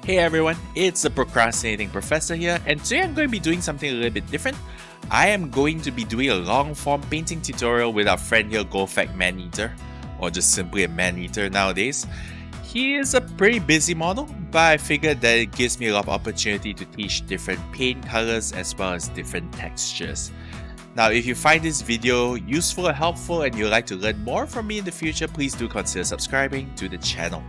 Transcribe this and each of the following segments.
Hey everyone, it's the Procrastinating Professor here, and today I'm going to be doing something a little bit different. I am going to be doing a long form painting tutorial with our friend here, Golgfag Maneater, or just simply a Maneater nowadays. He is a pretty busy model, but I figured that it gives me a lot of opportunity to teach different paint colors as well as different textures. Now, if you find this video useful or helpful and you'd like to learn more from me in the future, please do consider subscribing to the channel.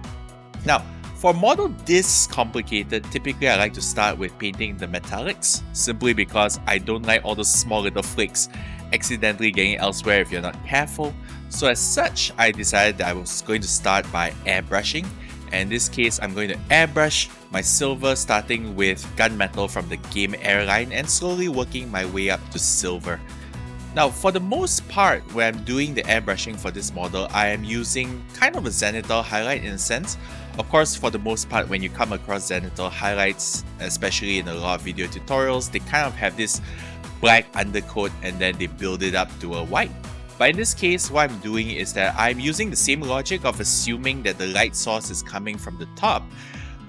Now, for a model this complicated, typically I like to start with painting the metallics, simply because I don't like all those small little flakes accidentally getting elsewhere if you're not careful. So as such, I decided that I was going to start by airbrushing. And in this case, I'm going to airbrush my silver, starting with gunmetal from the game airline and slowly working my way up to silver. Now, for the most part, when I'm doing the airbrushing for this model, I am using kind of a zenithal highlight in a sense. Of course, for the most part, when you come across zenithal highlights, especially in a lot of video tutorials, they kind of have this black undercoat and then they build it up to a white. But in this case, what I'm doing is that I'm using the same logic of assuming that the light source is coming from the top,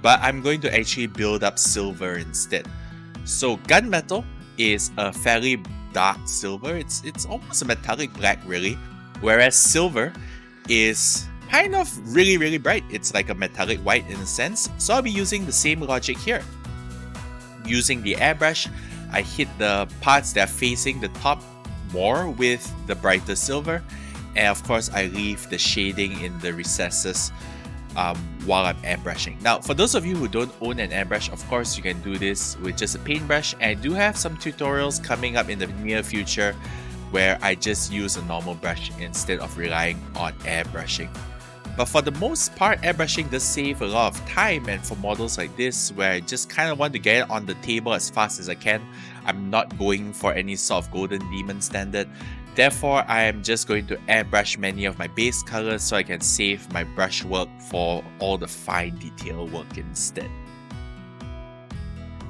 but I'm going to actually build up silver instead. So gunmetal is a fairly dark silver. It's almost a metallic black really, whereas silver is kind of really bright. It's like a metallic white in a sense. So I'll be using the same logic here. Using the airbrush, I hit the parts that are facing the top more with the brighter silver, and of course I leave the shading in the recesses while I'm airbrushing. Now, for those of you who don't own an airbrush, of course you can do this with just a paintbrush, and I do have some tutorials coming up in the near future where I just use a normal brush instead of relying on airbrushing. But for the most part, airbrushing does save a lot of time, and for models like this where I just kind of want to get it on the table as fast as I can, I'm not going for any sort of golden demon standard. Therefore, I am just going to airbrush many of my base colors so I can save my brush work for all the fine detail work instead.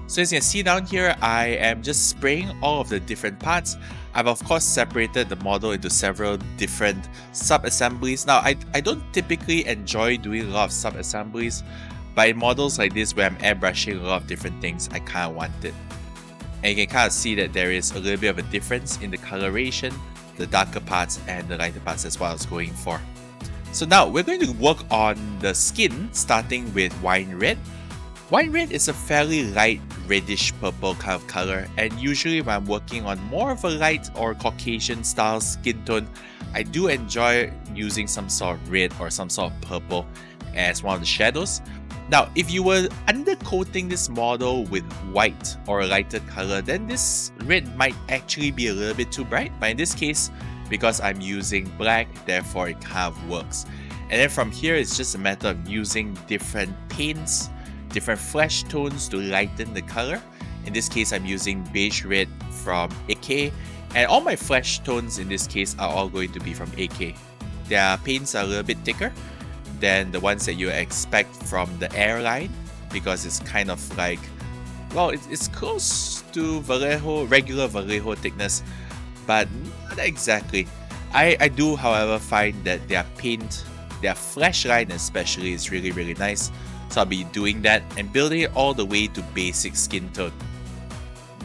So as you can see down here, I am just spraying all of the different parts. I've of course separated the model into several different sub-assemblies. Now, I don't typically enjoy doing a lot of sub-assemblies, but in models like this where I'm airbrushing a lot of different things, I kind of want it. And you can kind of see that there is a little bit of a difference in the coloration, the darker parts and the lighter parts is what I was going for. So now we're going to work on the skin, starting with wine red. Wine red is a fairly light reddish purple kind of color, and usually when I'm working on more of a light or Caucasian style skin tone, I do enjoy using some sort of red or some sort of purple as one of the shadows. Now, if you were undercoating this model with white or a lighter color, then this red might actually be a little bit too bright, but in this case, because I'm using black, therefore it kind of works. And then from here, it's just a matter of using different paints, different flesh tones to lighten the color. In this case, I'm using beige red from AK, and all my flesh tones in this case are all going to be from AK. Their paints are a little bit thicker than the ones that you expect from the airline, because it's kind of like, well, it's close to Vallejo, regular Vallejo thickness, but not exactly. I do, however, find that their paint, their flesh line especially, is really nice. So I'll be doing that and building it all the way to basic skin tone.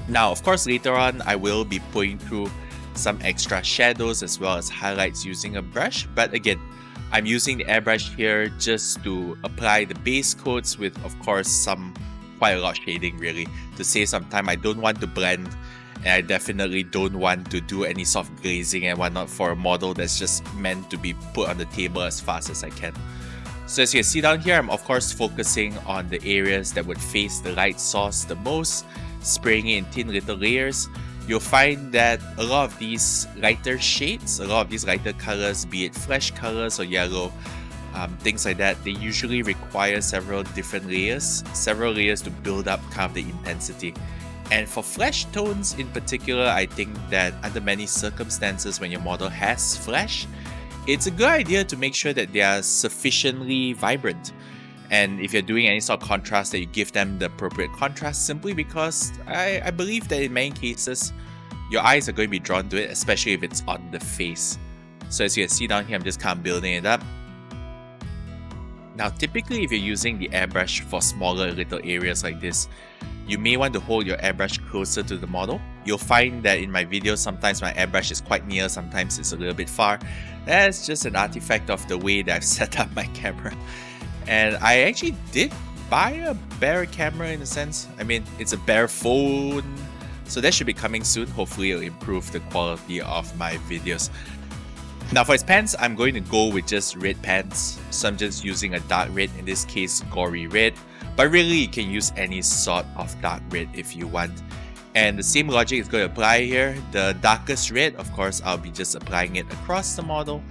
Now, of course, later on, I will be putting through some extra shadows as well as highlights using a brush. But again, I'm using the airbrush here just to apply the base coats with, of course, quite a lot of shading really, to save some time. I don't want to blend, and I definitely don't want to do any sort of glazing and whatnot for a model that's just meant to be put on the table as fast as I can. So as you can see down here, I'm of course focusing on the areas that would face the light source the most, spraying it in thin little layers. You'll find that a lot of these lighter shades, a lot of these lighter colors, be it flesh colors or yellow, things like that, they usually require several different layers, to build up kind of the intensity. And for flesh tones in particular, I think that under many circumstances when your model has flesh, it's a good idea to make sure that they are sufficiently vibrant. And if you're doing any sort of contrast, that you give them the appropriate contrast, simply because I believe that in many cases, your eyes are going to be drawn to it, especially if it's on the face. So as you can see down here, I'm just kind of building it up. Now, typically, if you're using the airbrush for smaller little areas like this, you may want to hold your airbrush closer to the model. You'll find that in my videos, sometimes my airbrush is quite near, sometimes it's a little bit far. That's just an artifact of the way that I've set up my camera. And I actually did buy a better camera in a sense. I mean, it's a better phone, so that should be coming soon. Hopefully it'll improve the quality of my videos. Now for its pants, I'm going to go with just red pants. So I'm just using a dark red, in this case gory red. But really you can use any sort of dark red if you want. And the same logic is going to apply here. The darkest red, of course, I'll be just applying it across the model.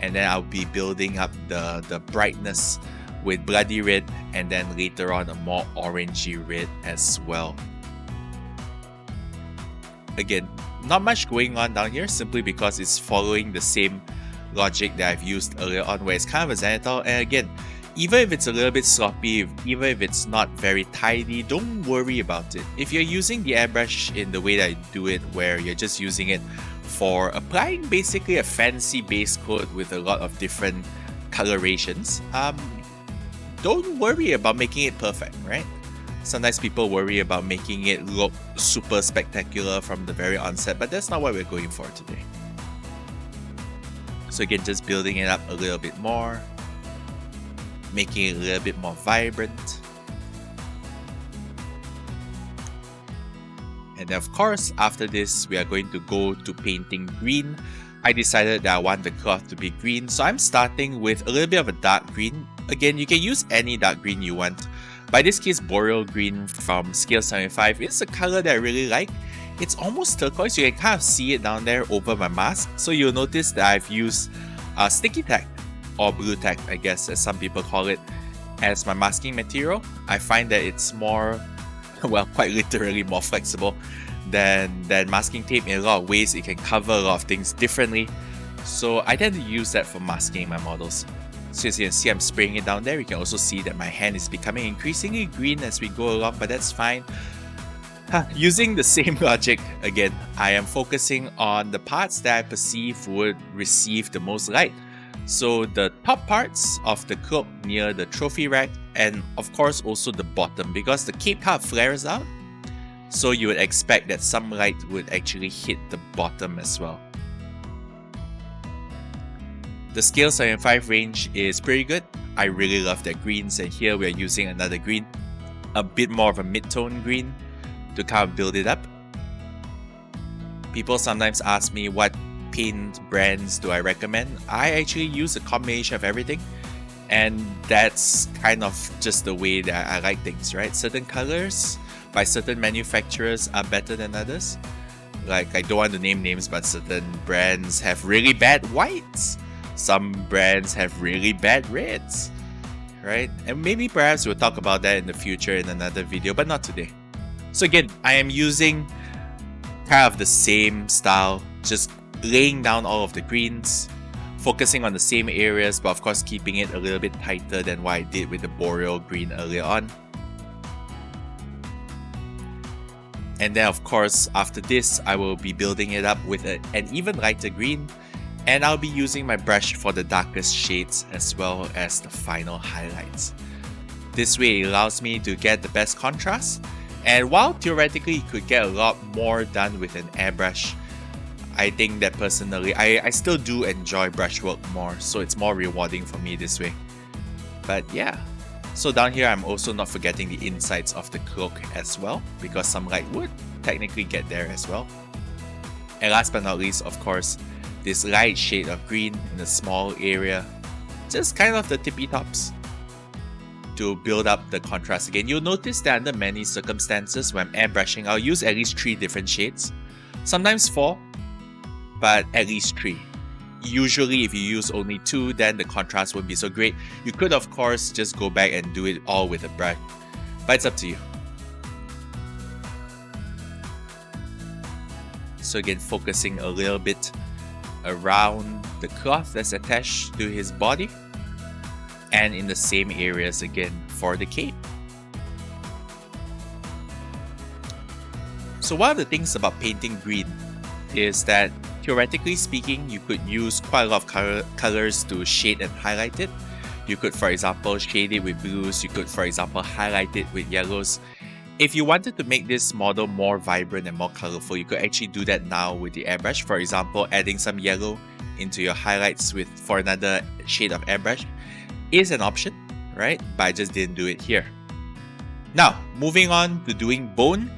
And then I'll be building up the brightness with bloody red, and then later on a more orangey red as well. Again, not much going on down here simply because it's following the same logic that I've used earlier on, where it's kind of a zenithal. And again, even if it's a little bit sloppy, even if it's not very tidy, don't worry about it. If you're using the airbrush in the way that I do it, where you're just using it for applying basically a fancy base coat with a lot of different colorations, don't worry about making it perfect, right? Sometimes people worry about making it look super spectacular from the very onset, but that's not what we're going for today. So again, just building it up a little bit more, making it a little bit more vibrant. And then of course, after this, we are going to go to painting green. I decided that I want the cloth to be green, so I'm starting with a little bit of a dark green. Again, you can use any dark green you want. By this case, boreal green from scale 75 is a color that I really like. It's almost turquoise. You can kind of see it down there over my mask. So you'll notice that I've used sticky tack, or blue tack, I guess, as some people call it, as my masking material. I find that it's more, well, quite literally more flexible than masking tape. In a lot of ways, it can cover a lot of things differently. So I tend to use that for masking my models. So as you can see, I'm spraying it down there. You can also see that my hand is becoming increasingly green as we go along, but that's fine. Using the same logic again, I am focusing on the parts that I perceive would receive the most light. So the top parts of the cloak near the trophy rack, and of course also the bottom, because the cape kind of flares out. So you would expect that some light would actually hit the bottom as well. The scale 75 range is pretty good. I really love their greens, and here we're using another green, a bit more of a mid-tone green to kind of build it up. People sometimes ask me what paint brands do I recommend. I actually use a combination of everything, and that's kind of just the way that I like things, right? Certain colors by certain manufacturers are better than others. Like, I don't want to name names, but certain brands have really bad whites. Some brands have really bad reds, right? And maybe perhaps we'll talk about that in the future in another video, but not today. So again, I am using kind of the same style, just laying down all of the greens, focusing on the same areas, but of course keeping it a little bit tighter than what I did with the boreal green earlier on. And then of course, after this, I will be building it up with an even lighter green, and I'll be using my brush for the darkest shades as well as the final highlights. This way it allows me to get the best contrast, and while theoretically you could get a lot more done with an airbrush, I think that personally, I still do enjoy brushwork more, so it's more rewarding for me this way. But yeah, so down here I'm also not forgetting the insides of the cloak as well, because some light would technically get there as well. And last but not least, of course, this light shade of green in a small area, just kind of the tippy tops to build up the contrast again. You'll notice that under many circumstances when I'm airbrushing, I'll use at least 3 different shades, sometimes 4, but at least 3. Usually if you use only 2, then the contrast won't be so great. You could of course just go back and do it all with a brush, but it's up to you. So again, focusing a little bit around the cloth that's attached to his body, and in the same areas again for the cape. So one of the things about painting green is that theoretically speaking, you could use quite a lot of colors to shade and highlight it. You could, for example, shade it with blues. You could, for example, highlight it with yellows. If you wanted to make this model more vibrant and more colorful, you could actually do that now with the airbrush. For example, adding some yellow into your highlights for another shade of airbrush is an option, right? But I just didn't do it here. Now, moving on to doing bone.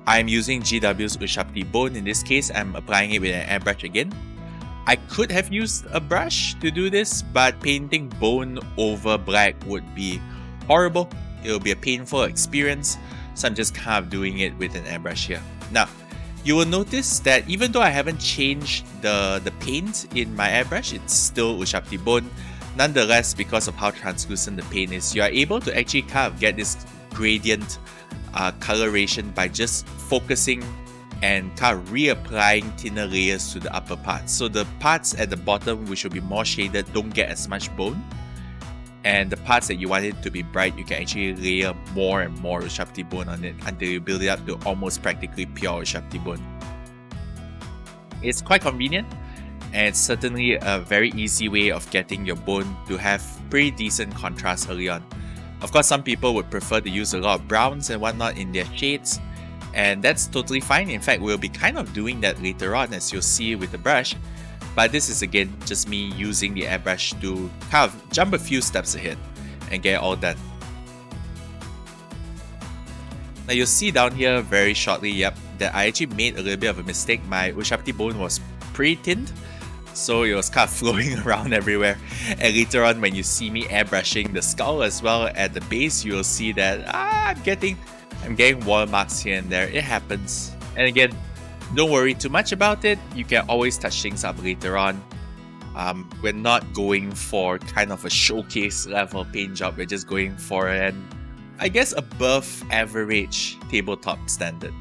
I'm using GW's Ushapti bone. In this case, I'm applying it with an airbrush again. I could have used a brush to do this, but painting bone over black would be horrible. It will be a painful experience, so I'm just kind of doing it with an airbrush here. Now, you will notice that even though I haven't changed the paint in my airbrush, it's still Ushapti bone. Nonetheless, because of how translucent the paint is, you are able to actually kind of get this gradient coloration by just focusing and kind of reapplying thinner layers to the upper parts. So the parts at the bottom, which will be more shaded, don't get as much bone. And the parts that you want it to be bright, you can actually layer more and more Ushapti bone on it until you build it up to almost practically pure Ushapti bone. It's quite convenient, and it's certainly a very easy way of getting your bone to have pretty decent contrast early on. Of course, some people would prefer to use a lot of browns and whatnot in their shades, and that's totally fine. In fact, we'll be kind of doing that later on, as you'll see with the brush. But this is again just me using the airbrush to kind of jump a few steps ahead and get it all done. Now you'll see down here very shortly, that I actually made a little bit of a mistake. My Ushapti bone was pre-tinned, so it was kind of flowing around everywhere. And later on, when you see me airbrushing the skull as well at the base, you'll see that I'm getting wall marks here and there. It happens. And again, don't worry too much about it. You can always touch things up later on. We're not going for kind of a showcase level paint job. We're just going for an, I guess, above average tabletop standard.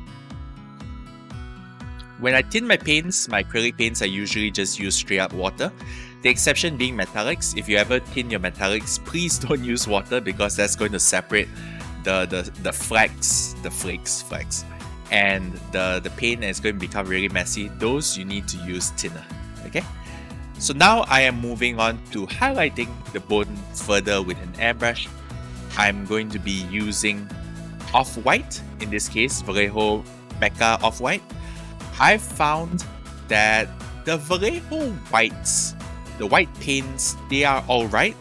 When I tin my paints, my acrylic paints, I usually just use straight up water. The exception being metallics. If you ever tin your metallics, please don't use water, because that's going to separate the flakes, and the paint is going to become really messy. Those you need to use thinner. Okay? So now I am moving on to highlighting the bone further with an airbrush. I'm going to be using off-white, in this case Vallejo Mecha off-white. I've found that the Vallejo whites, the white paints, they are alright.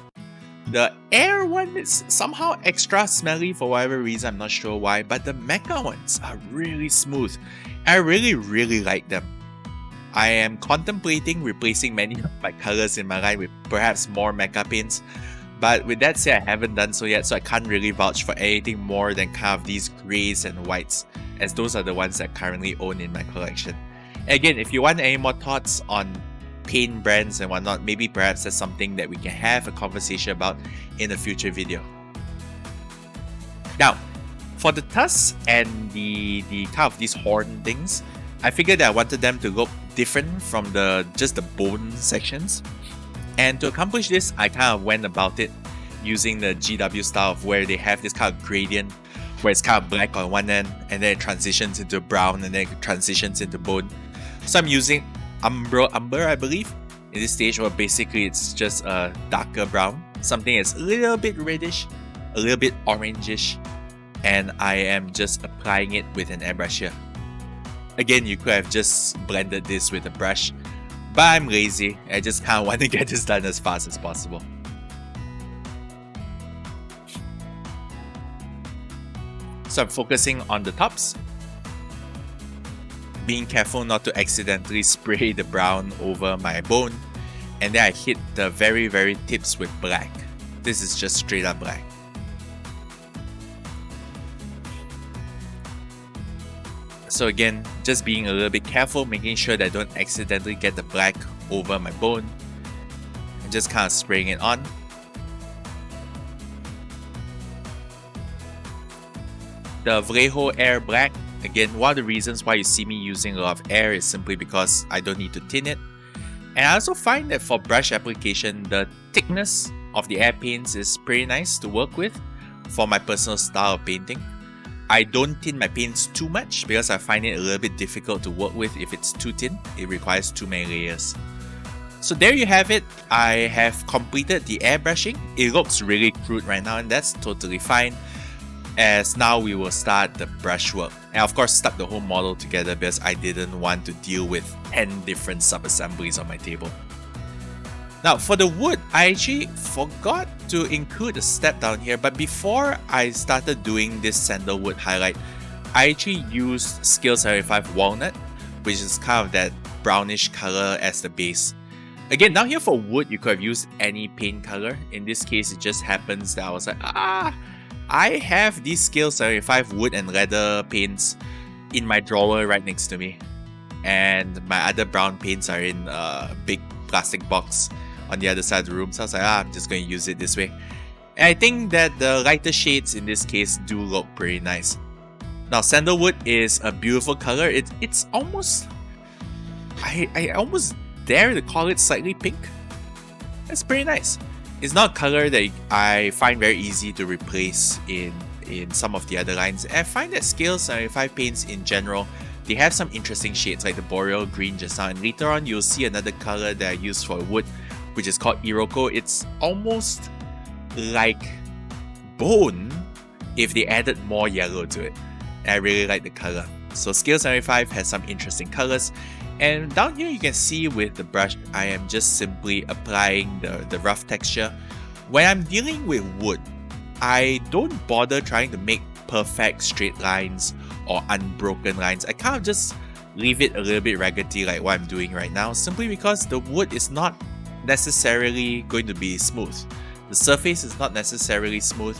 The air one is somehow extra smelly for whatever reason, I'm not sure why, but the Mecha ones are really smooth. I really like them. I am contemplating replacing many of my colors in my line with perhaps more Mecha paints, but with that said, I haven't done so yet, so I can't really vouch for anything more than kind of these greys and whites, as those are the ones that I currently own in my collection. Again, if you want any more thoughts on paint brands and whatnot, maybe perhaps that's something that we can have a conversation about in a future video. Now, for the tusks and the kind of these horn things, I figured that I wanted them to look different from just the bone sections. And to accomplish this, I kind of went about it using the GW style, of where they have this kind of gradient where it's kind of black on one end and then it transitions into brown and then it transitions into bone. So I'm using Umber, I believe, in this stage, where basically it's just a darker brown, something that's a little bit reddish, a little bit orangish, and I am just applying it with an airbrush here. Again, you could have just blended this with a brush, but I'm lazy. I just kind of want to get this done as fast as possible. So I'm focusing on the tops, being careful not to accidentally spray the brown over my bone, and then I hit the very tips with black. This is just straight up black. So again, just being a little bit careful, making sure that I don't accidentally get the black over my bone, and just kind of spraying it on. The Vallejo Air Black, again, one of the reasons why you see me using a lot of air is simply because I don't need to tin it. And I also find that for brush application, the thickness of the air paints is pretty nice to work with for my personal style of painting. I don't tin my paints too much because I find it a little bit difficult to work with if it's too thin. It requires too many layers. So there you have it. I have completed the airbrushing. It looks really crude right now, and that's totally fine, as now we will start the brushwork. And of course stuck the whole model together because I didn't want to deal with 10 different sub-assemblies on my table. Now for the wood, I actually forgot to include a step down here, but before I started doing this sandalwood highlight, I actually used Scale 75 walnut, which is kind of that brownish color as the base. Again, down here for wood, you could have used any paint color. In this case, it just happens that I was like, I have these Scale 75 wood and leather paints in my drawer right next to me. And my other brown paints are in a big plastic box on the other side of the room. So I was like, I'm just going to use it this way. And I think that the lighter shades in this case do look pretty nice. Now, sandalwood is a beautiful color. It's almost... I almost dare to call it slightly pink. That's pretty nice. It's not a color that I find very easy to replace in some of the other lines. And I find that Scale 75 paints in general, they have some interesting shades like the boreal green just now. And later on, you'll see another color that I use for wood, which is called Iroko. It's almost like bone if they added more yellow to it. And I really like the color. So Scale 75 has some interesting colors. And down here you can see with the brush, I am just simply applying the rough texture. When I'm dealing with wood, I don't bother trying to make perfect straight lines or unbroken lines. I kind of just leave it a little bit raggedy like what I'm doing right now, simply because the wood is not necessarily going to be smooth. The surface is not necessarily smooth,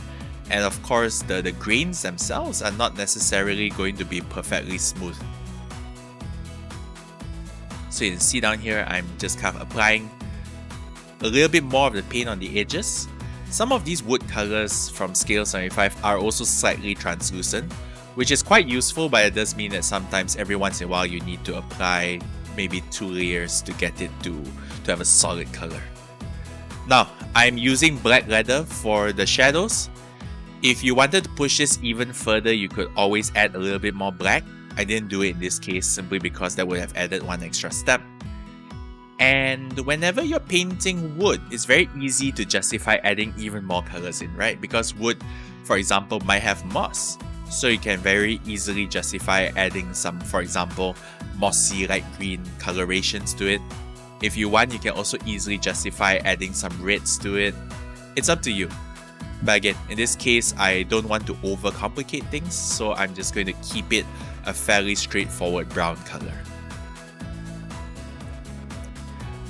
and of course the grains themselves are not necessarily going to be perfectly smooth. So you can see down here, I'm just kind of applying a little bit more of the paint on the edges. Some of these wood colors from Scale 75 are also slightly translucent, which is quite useful, but it does mean that sometimes every once in a while you need to apply maybe 2 layers to get it to have a solid color. Now, I'm using black leather for the shadows. If you wanted to push this even further, you could always add a little bit more black. I didn't do it in this case simply because that would have added one extra step. And whenever you're painting wood, it's very easy to justify adding even more colors in, right? Because wood, for example, might have moss. So you can very easily justify adding some, for example, mossy light green colorations to it. If you want, you can also easily justify adding some reds to it. It's up to you. But again, in this case, I don't want to overcomplicate things, so I'm just going to keep it a fairly straightforward brown color.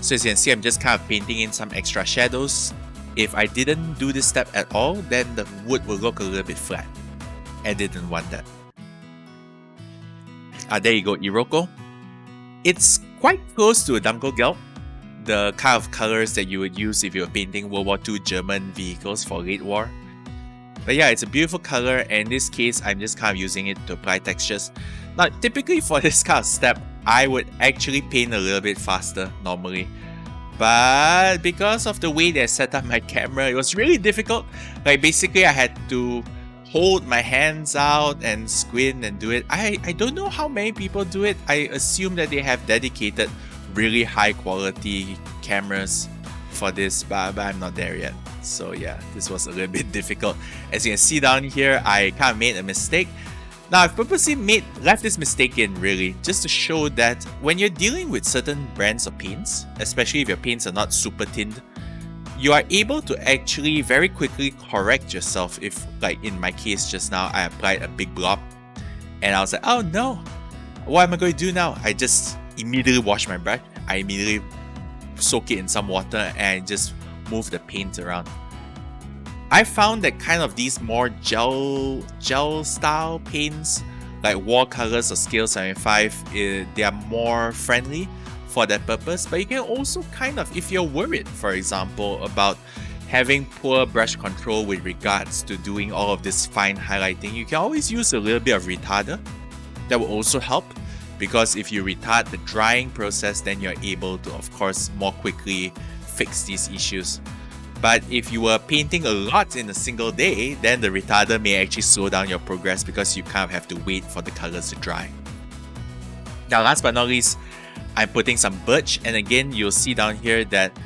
So as you can see, I'm just kind of painting in some extra shadows. If I didn't do this step at all, then the wood will look a little bit flat. I didn't want that. There you go, Iroko. It's quite close to a Dunkelgelb, the kind of colors that you would use if you were painting World War II German vehicles for late war. But yeah, it's a beautiful color, and in this case, I'm just kind of using it to apply textures. Now, typically for this kind of step, I would actually paint a little bit faster normally. But because of the way that I set up my camera, it was really difficult. Like basically, I had to hold my hands out and squint and do it. I don't know how many people do it. I assume that they have dedicated really high quality cameras for this, but I'm not there yet. So yeah, this was a little bit difficult. As you can see down here, I kind of made a mistake. Now I've purposely left this mistake in really just to show that when you're dealing with certain brands of paints, especially if your paints are not super tinned, you are able to actually very quickly correct yourself. If, like in my case just now, I applied a big blob and I was like, oh no, what am I going to do now? I just immediately wash my brush. I immediately soak it in some water and just move the paint around. I found that kind of these more gel style paints like watercolors or Scale 75, they are more friendly for that purpose. But you can also kind of, if you're worried, for example, about having poor brush control with regards to doing all of this fine highlighting, you can always use a little bit of retarder. That will also help, because if you retard the drying process, then you're able to, of course, more quickly fix these issues. But if you were painting a lot in a single day, then the retarder may actually slow down your progress because you kind of have to wait for the colors to dry. Now, last but not least, I'm putting some birch, and again, you'll see down here that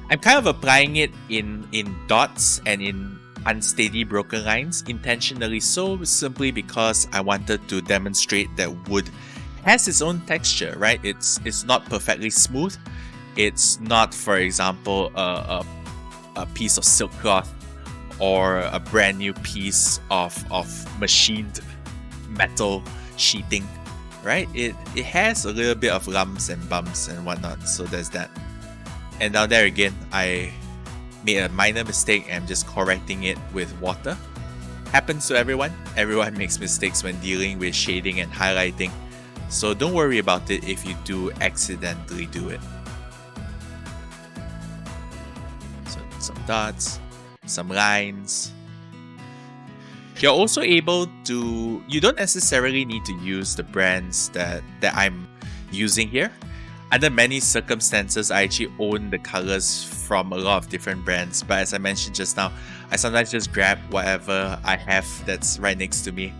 I'm kind of applying it in dots and in unsteady broken lines, intentionally so, simply because I wanted to demonstrate that wood has its own texture, right? It's not perfectly smooth. It's not, for example, a piece of silk cloth or a brand new piece of machined metal sheeting, right? It has a little bit of lumps and bumps and whatnot, so there's that. And now there again, I made a minor mistake and I'm just correcting it with water. Happens to everyone. Everyone makes mistakes when dealing with shading and highlighting, so don't worry about it if you do accidentally do it. So some dots, some lines. You're also able to, you don't necessarily need to use the brands that I'm using here. Under many circumstances, I actually own the colors from a lot of different brands, but as I mentioned just now, I sometimes just grab whatever I have that's right next to me.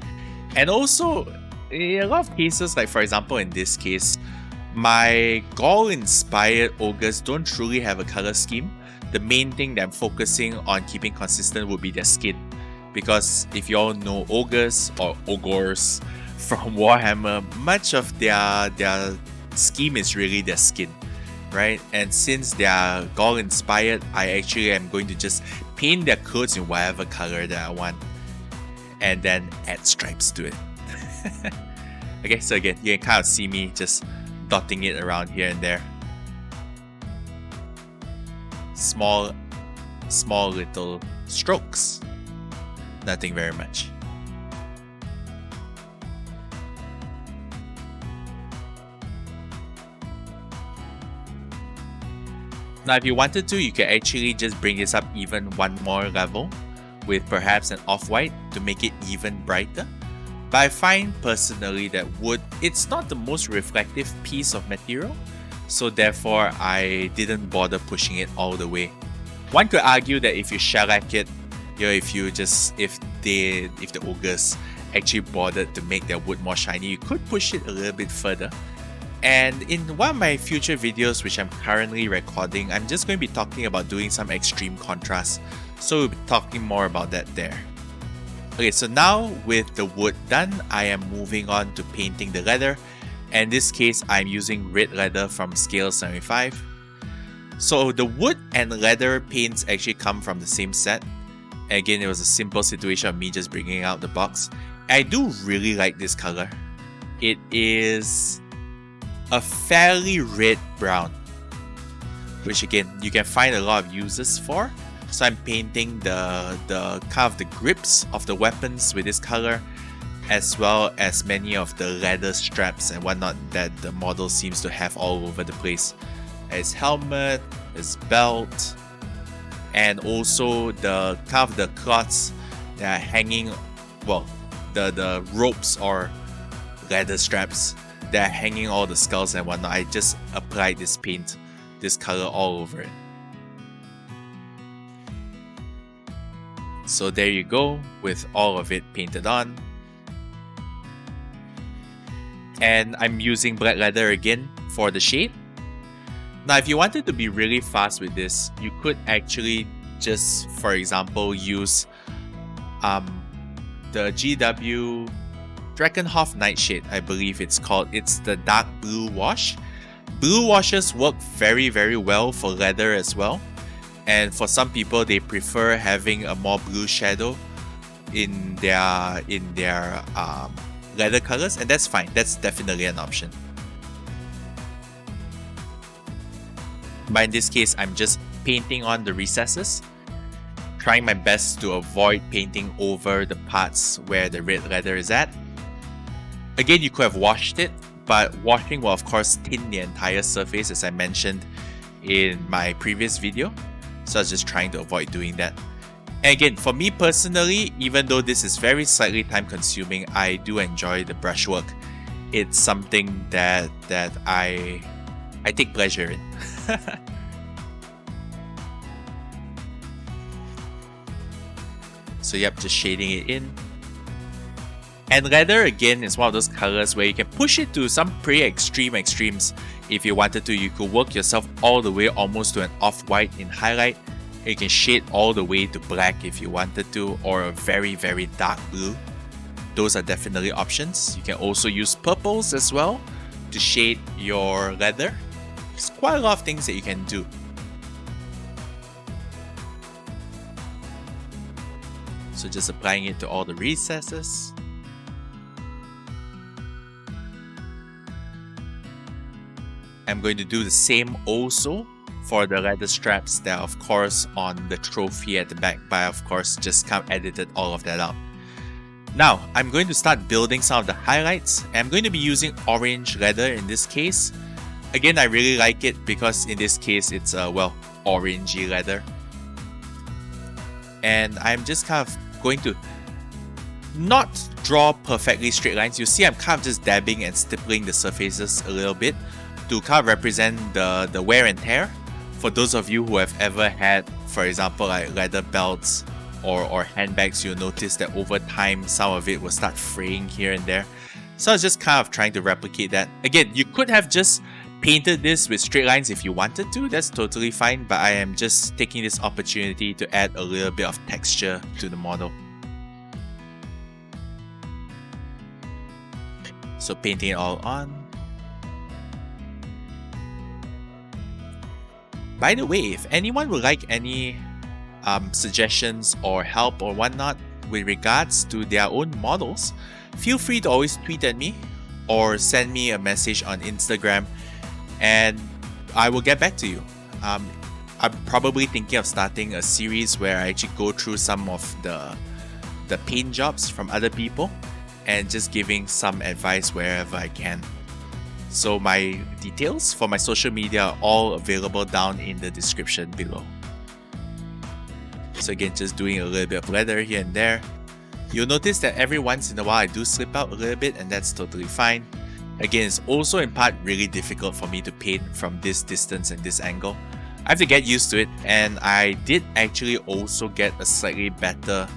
And also, in a lot of cases, like for example in this case, my Gaul-inspired ogres don't truly have a color scheme. The main thing that I'm focusing on keeping consistent would be their skin. Because if you all know ogres or ogors from Warhammer, much of their scheme is really their skin, right? And since they are Gaul inspired, I actually am going to just paint their clothes in whatever color that I want and then add stripes to it. Okay, so again, you can kind of see me just dotting it around here and there. Small little strokes. Nothing very much. Now, if you wanted to, you can actually just bring this up even one more level with perhaps an off-white to make it even brighter. But I find personally that wood, it's not the most reflective piece of material, so therefore I didn't bother pushing it all the way. One could argue that if you shellac it, if the ogres actually bothered to make their wood more shiny, you could push it a little bit further. And in one of my future videos, which I'm currently recording, I'm just going to be talking about doing some extreme contrast. So we'll be talking more about that there. Okay, so now with the wood done, I am moving on to painting the leather. And in this case, I'm using red leather from scale 75. So the wood and leather paints actually come from the same set. Again, it was a simple situation of me just bringing out the box. I do really like this color. It is a fairly red brown, which again, you can find a lot of uses for. So I'm painting the kind of the grips of the weapons with this color, as well as many of the leather straps and whatnot that the model seems to have all over the place. His helmet, his belt, and also the kind of the cloths that are hanging, well, the ropes or leather straps that are hanging all the skulls and whatnot. I just applied this paint, this color all over it. So there you go, with all of it painted on. And I'm using black leather again for the shade. Now, if you wanted to be really fast with this, you could actually just, for example, use the GW Drakenhof Nightshade, I believe it's called. It's the dark blue wash. Blue washes work very, very well for leather as well. And for some people, they prefer having a more blue shadow in their leather colors, and that's fine. That's definitely an option. But in this case, I'm just painting on the recesses, trying my best to avoid painting over the parts where the red leather is at. Again, you could have washed it, but washing will of course thin the entire surface, as I mentioned in my previous video. So I was just trying to avoid doing that. And again, for me personally, even though this is very slightly time consuming, I do enjoy the brushwork. It's something that I take pleasure in. So yep, just shading it in. And leather again is one of those colors where you can push it to some pretty extremes. If you wanted to, you could work yourself all the way almost to an off-white in highlight. You can shade all the way to black if you wanted to, or a very, very dark blue. Those are definitely options. You can also use purples as well to shade your leather. There's quite a lot of things that you can do. So just applying it to all the recesses. I'm going to do the same also for the leather straps that are of course on the trophy at the back, but I of course just kind of edited all of that out. Now I'm going to start building some of the highlights. I'm going to be using orange leather in this case. Again, I really like it because in this case it's well, orangey leather. And I'm just kind of going to not draw perfectly straight lines. You see I'm kind of just dabbing and stippling the surfaces a little bit to kind of represent the wear and tear. For those of you who have ever had, for example, like leather belts or handbags, you'll notice that over time some of it will start fraying here and there. So I was just kind of trying to replicate that. Again, you could have just painted this with straight lines if you wanted to, that's totally fine, but I am just taking this opportunity to add a little bit of texture to the model. So painting it all on. By the way, if anyone would like any suggestions or help or whatnot with regards to their own models, feel free to always tweet at me or send me a message on Instagram and I will get back to you. I'm probably thinking of starting a series where I actually go through some of the paint jobs from other people and just giving some advice wherever I can. So my details for my social media are all available down in the description below. So again, just doing a little bit of leather here and there. You'll notice that every once in a while I do slip out a little bit and that's totally fine. Again, it's also in part really difficult for me to paint from this distance and this angle. I have to get used to it, and I did actually also get a slightly better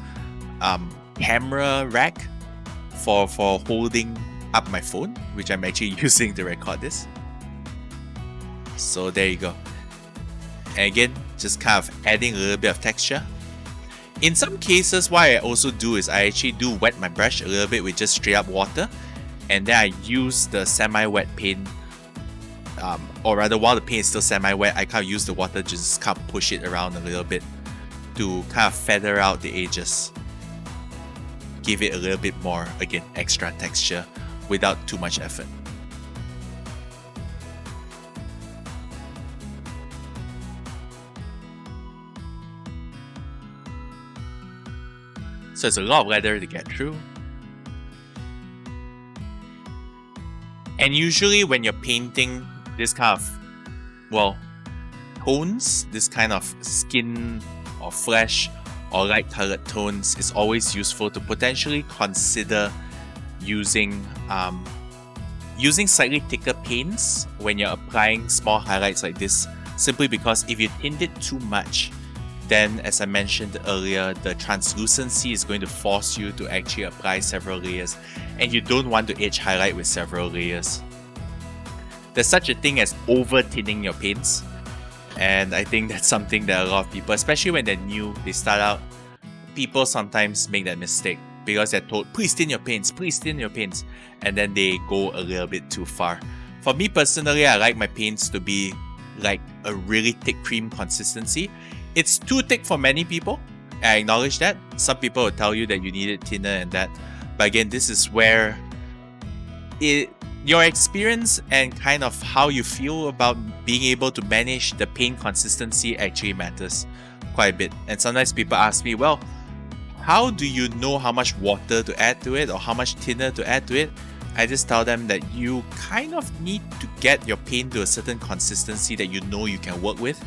camera rack for holding up my phone, which I'm actually using to record this. So there you go. And again, just kind of adding a little bit of texture. In some cases, what I also do is I actually do wet my brush a little bit with just straight up water, and then I use the semi-wet paint, or rather while the paint is still semi-wet, I kind of use the water to just kind of push it around a little bit to kind of feather out the edges. Give it a little bit more, again, extra texture without too much effort. So it's a lot of leather to get through. And usually when you're painting this kind of, well, tones, this kind of skin or flesh or light colored tones, it's always useful to potentially consider using slightly thicker paints when you're applying small highlights like this, simply because if you tint it too much, then as I mentioned earlier, the translucency is going to force you to actually apply several layers, and you don't want to edge highlight with several layers. There's such a thing as over tinting your paints, and I think that's something that a lot of people, especially when they're new, they start out, people sometimes make that mistake because they're told, please tint your paints, and then they go a little bit too far. For me personally, I like my paints to be like a really thick cream consistency. It's too thick for many people, I acknowledge that. Some people will tell you that you need it thinner and that, but again, this is where your experience and kind of how you feel about being able to manage the paint consistency actually matters quite a bit. And sometimes people ask me, well, how do you know how much water to add to it or how much thinner to add to it? I just tell them that you kind of need to get your paint to a certain consistency that you know you can work with,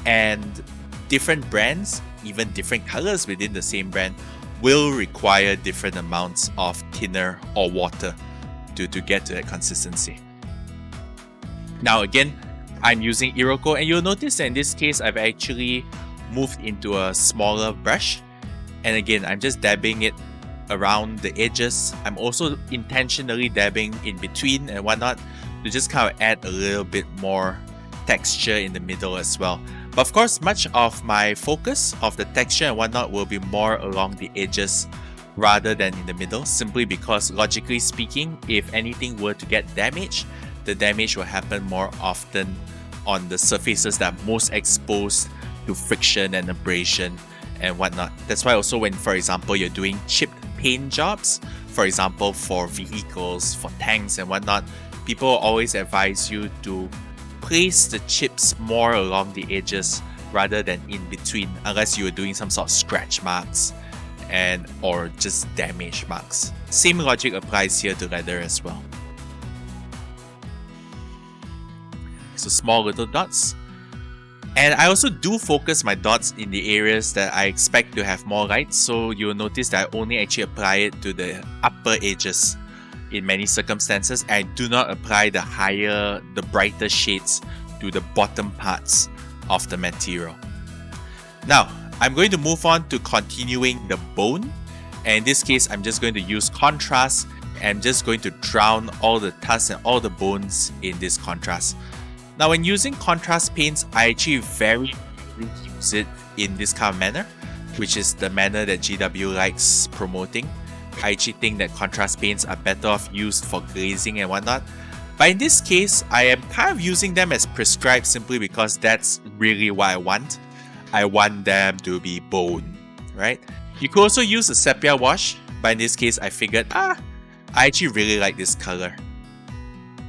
and different brands, even different colors within the same brand, will require different amounts of thinner or water to get to that consistency. Now again, I'm using Iroko, and you'll notice that in this case I've actually moved into a smaller brush, and again I'm just dabbing it around the edges. I'm also intentionally dabbing in between and whatnot to just kind of add a little bit more texture in the middle as well. But of course, much of my focus of the texture and whatnot will be more along the edges rather than in the middle, simply because logically speaking, if anything were to get damaged, the damage will happen more often on the surfaces that are most exposed to friction and abrasion and whatnot. That's why also when, for example, you're doing chipped paint jobs, for example, for vehicles, for tanks and whatnot, people always advise you to place the chips more along the edges rather than in between, unless you are doing some sort of scratch marks and or just damage marks. Same logic applies here to leather as well. So small little dots. And I also do focus my dots in the areas that I expect to have more light, so you'll notice that I only actually apply it to the upper edges in many circumstances. I do not apply the brighter shades to the bottom parts of the material. Now, I'm going to move on to continuing the bone. And in this case, I'm just going to use contrast. I'm just going to drown all the tusks and all the bones in this contrast. Now, when using contrast paints, I actually very rarely use it in this kind of manner, which is the manner that GW likes promoting. I actually think that contrast paints are better off used for glazing and whatnot. But in this case, I am kind of using them as prescribed simply because that's really what I want. I want them to be bone, right? You could also use a sepia wash, but in this case, I figured, I actually really like this color.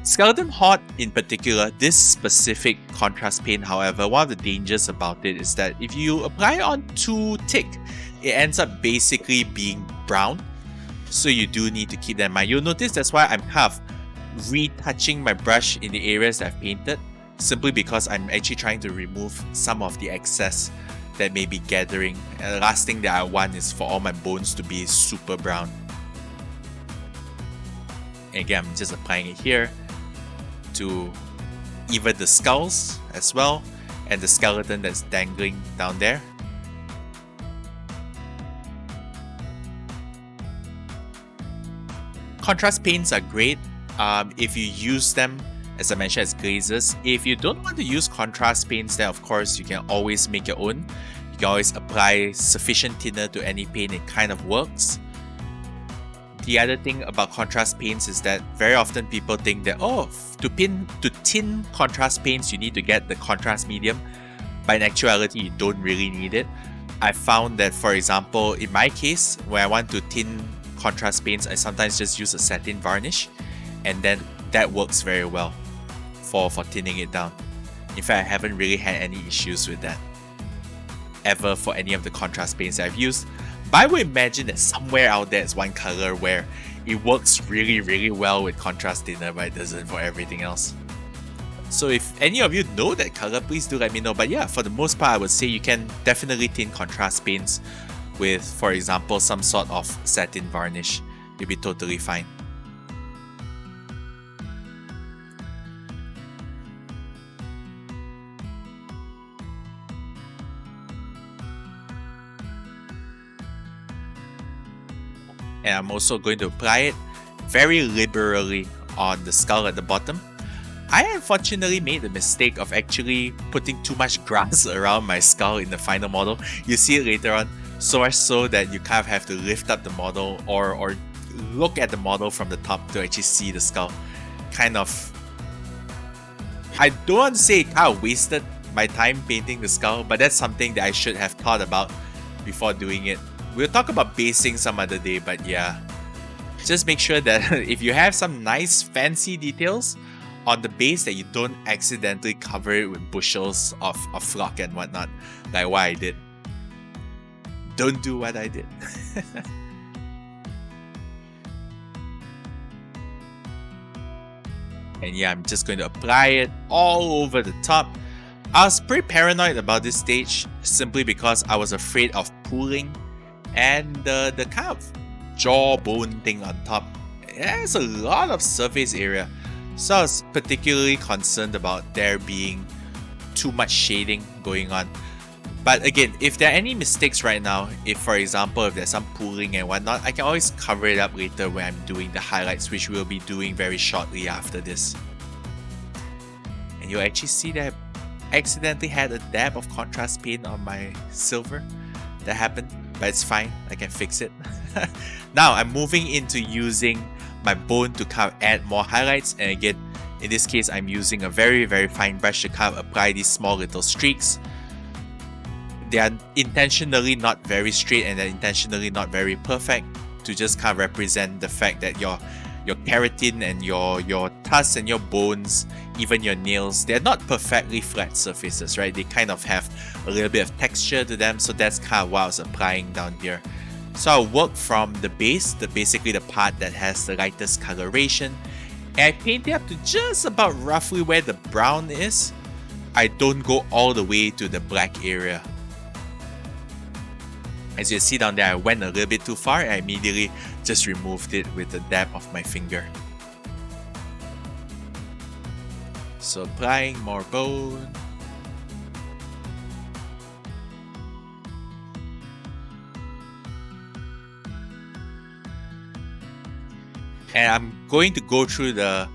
Skeleton Horde in particular, this specific contrast paint, however, one of the dangers about it is that if you apply it on too thick, it ends up basically being brown. So you do need to keep that in mind. You'll notice that's why I'm kind of retouching my brush in the areas that I've painted, simply because I'm actually trying to remove some of the excess that may be gathering. And the last thing that I want is for all my bones to be super brown. And again, I'm just applying it here to even the skulls as well, and the skeleton that's dangling down there. Contrast paints are great if you use them, as I mentioned, as glazes. If you don't want to use contrast paints, then of course you can always make your own. You can always apply sufficient thinner to any paint, it kind of works. The other thing about contrast paints is that very often people think that, to thin contrast paints, you need to get the contrast medium. But in actuality, you don't really need it. I found that, for example, in my case, when I want to thin contrast paints, I sometimes just use a satin varnish, and then that works very well for thinning it down. In fact, I haven't really had any issues with that ever for any of the contrast paints that I've used. But I would imagine that somewhere out there is one color where it works really, really well with contrast thinner, but it doesn't for everything else. So if any of you know that color, please do let me know. But yeah, for the most part, I would say you can definitely thin contrast paints with, for example, some sort of satin varnish. You'll be totally fine. And I'm also going to apply it very liberally on the skull at the bottom. I unfortunately made the mistake of actually putting too much grass around my skull in the final model. You see it later on, so much so that you kind of have to lift up the model or look at the model from the top to actually see the skull. Kind of, I don't want to say it kind of wasted my time painting the skull, but that's something that I should have thought about before doing it. We'll talk about basing some other day, but yeah. Just make sure that if you have some nice fancy details on the base, that you don't accidentally cover it with bushels of flock and whatnot, like what I did. Don't do what I did. And yeah, I'm just going to apply it all over the top. I was pretty paranoid about this stage simply because I was afraid of pooling. And the kind of jawbone thing on top, there's a lot of surface area. So I was particularly concerned about there being too much shading going on. But again, if there are any mistakes right now, if for example, if there's some pooling and whatnot, I can always cover it up later when I'm doing the highlights, which we'll be doing very shortly after this. you'll actually see that I accidentally had a dab of contrast paint on my silver. That happened, but it's fine, I can fix it. Now I'm moving into using my bone to kind of add more highlights, and again, in this case, I'm using a very fine brush to kind of apply these small little streaks. They are intentionally not very straight and they're intentionally not very perfect to just kind of represent the fact that your keratin and your tusks and your bones, even your nails, they're not perfectly flat surfaces, right? They kind of have a little bit of texture to them, so that's kind of what I was applying down here. So I'll work from the base, basically the part that has the lightest coloration, and I paint it up to just about roughly where the brown is. I don't go all the way to the black area. As you see down there, I went a little bit too far and I immediately just removed it with the dab of my finger. So applying more bone. And I'm going to go through the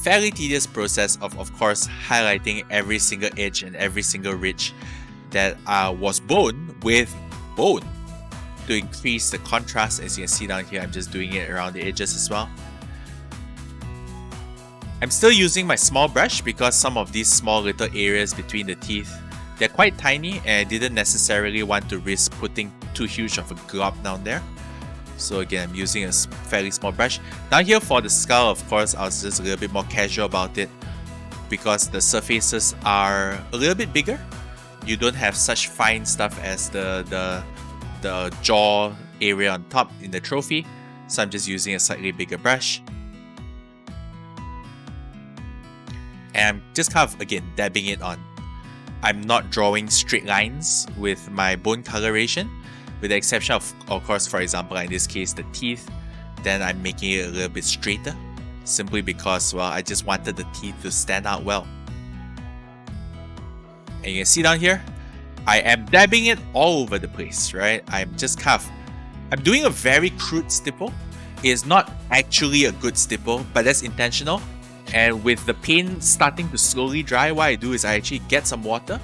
fairly tedious process of course, highlighting every single edge and every single ridge that was bone with bone to increase the contrast. As you can see down here, I'm just doing it around the edges as well. I'm still using my small brush because some of these small little areas between the teeth, they're quite tiny and I didn't necessarily want to risk putting too huge of a glob down there. So again, I'm using a fairly small brush. Down here for the skull, of course, I was just a little bit more casual about it because the surfaces are a little bit bigger. You don't have such fine stuff as the jaw area on top in the trophy. So I'm just using a slightly bigger brush. And I'm just kind of, again, dabbing it on. I'm not drawing straight lines with my bone coloration, with the exception of course, for example, in this case, the teeth. Then I'm making it a little bit straighter, simply because, well, I just wanted the teeth to stand out well. And you can see down here, I am dabbing it all over the place, right? I'm doing a very crude stipple. It is not actually a good stipple, but that's intentional. And with the paint starting to slowly dry, what I do is I actually get some water,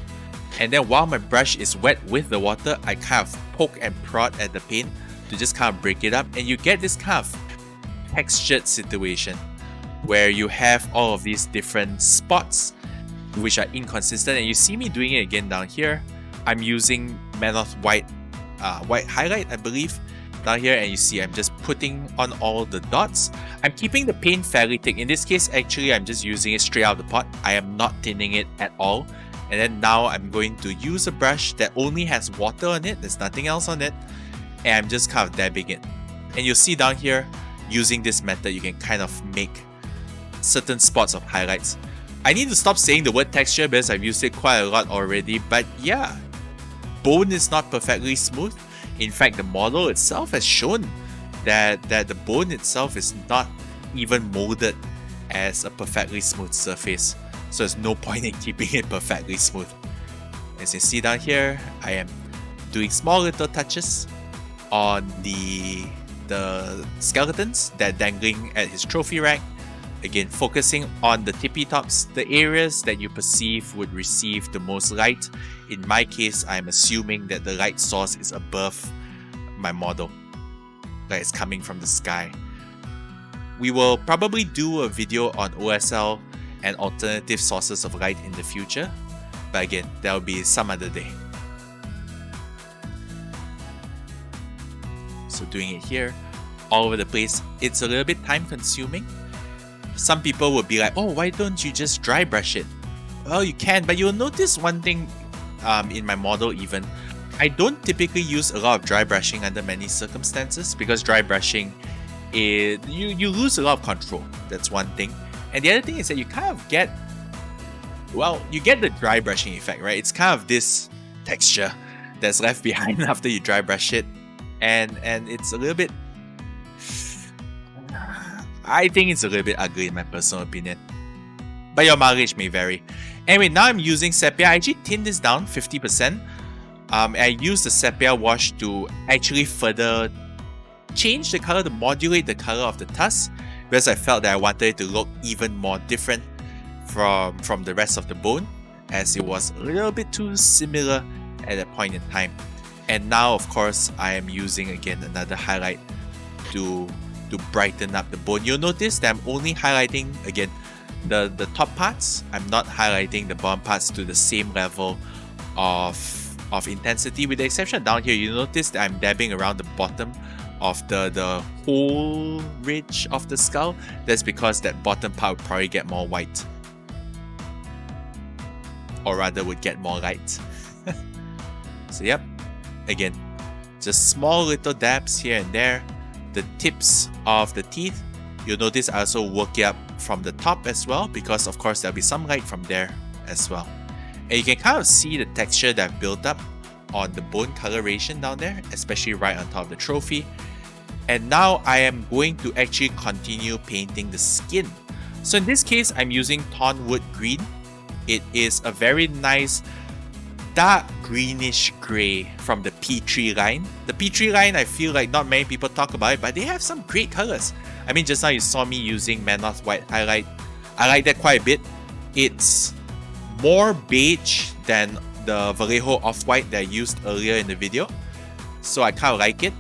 and then while my brush is wet with the water, I kind of poke and prod at the paint to just kind of break it up, and you get this kind of textured situation where you have all of these different spots which are inconsistent. And you see me doing it again down here. I'm using Maneater white highlight, I believe, down here, and you see I'm just putting on all the dots. I'm keeping the paint fairly thick. In this case, actually, I'm just using it straight out of the pot. I am not thinning it at all. And then now I'm going to use a brush that only has water on it. There's nothing else on it. And I'm just kind of dabbing it. And you'll see down here, using this method, you can kind of make certain spots of highlights. I need to stop saying the word texture because I've used it quite a lot already. But yeah, bone is not perfectly smooth. In fact, the model itself has shown that the bone itself is not even molded as a perfectly smooth surface. So there's no point in keeping it perfectly smooth. As you see down here, I am doing small little touches on the skeletons that are dangling at his trophy rack. Again, focusing on the tippy tops, the areas that you perceive would receive the most light. In my case, I'm assuming that the light source is above my model, like it's coming from the sky. We will probably do a video on OSL and alternative sources of light in the future, but again, that will be some other day. So doing it here, all over the place, it's a little bit time consuming. Some people would be like, oh, why don't you just dry brush it? Well, you can, but you'll notice one thing in my model even. I don't typically use a lot of dry brushing under many circumstances because dry brushing, you lose a lot of control. That's one thing. And the other thing is that you kind of get, well, you get the dry brushing effect, right? It's kind of this texture that's left behind after you dry brush it. And it's a little bit, I think it's a little bit ugly in my personal opinion. But your mileage may vary. Anyway, now I'm using sepia. I actually thinned this down 50%. I used the sepia wash to actually further change the color, to modulate the color of the tusk, because I felt that I wanted it to look even more different from the rest of the bone, as it was a little bit too similar at that point in time. And now, of course, I am using again another highlight to brighten up the bone. You'll notice that I'm only highlighting again the top parts. I'm not highlighting the bottom parts to the same level of intensity, with the exception down here. You notice that I'm dabbing around the bottom of the whole ridge of the skull. That's because that bottom part would probably get more white, or rather would get more light. So yep, again, just small little dabs here and there. The tips of the teeth, you'll notice I also work it up from the top as well, because of course there'll be some light from there as well. And you can kind of see the texture that I've built up on the bone coloration down there, especially right on top of the trophy. And now I am going to actually continue painting the skin. So in this case, I'm using Tonwood Green. It is a very nice dark greenish gray from the P3 line. The P3 line, I feel like not many people talk about it, but they have some great colors. I mean, just now you saw me using Maneater White highlight. I like that quite a bit. It's more beige than the Vallejo Off-White that I used earlier in the video, so I kind of like it.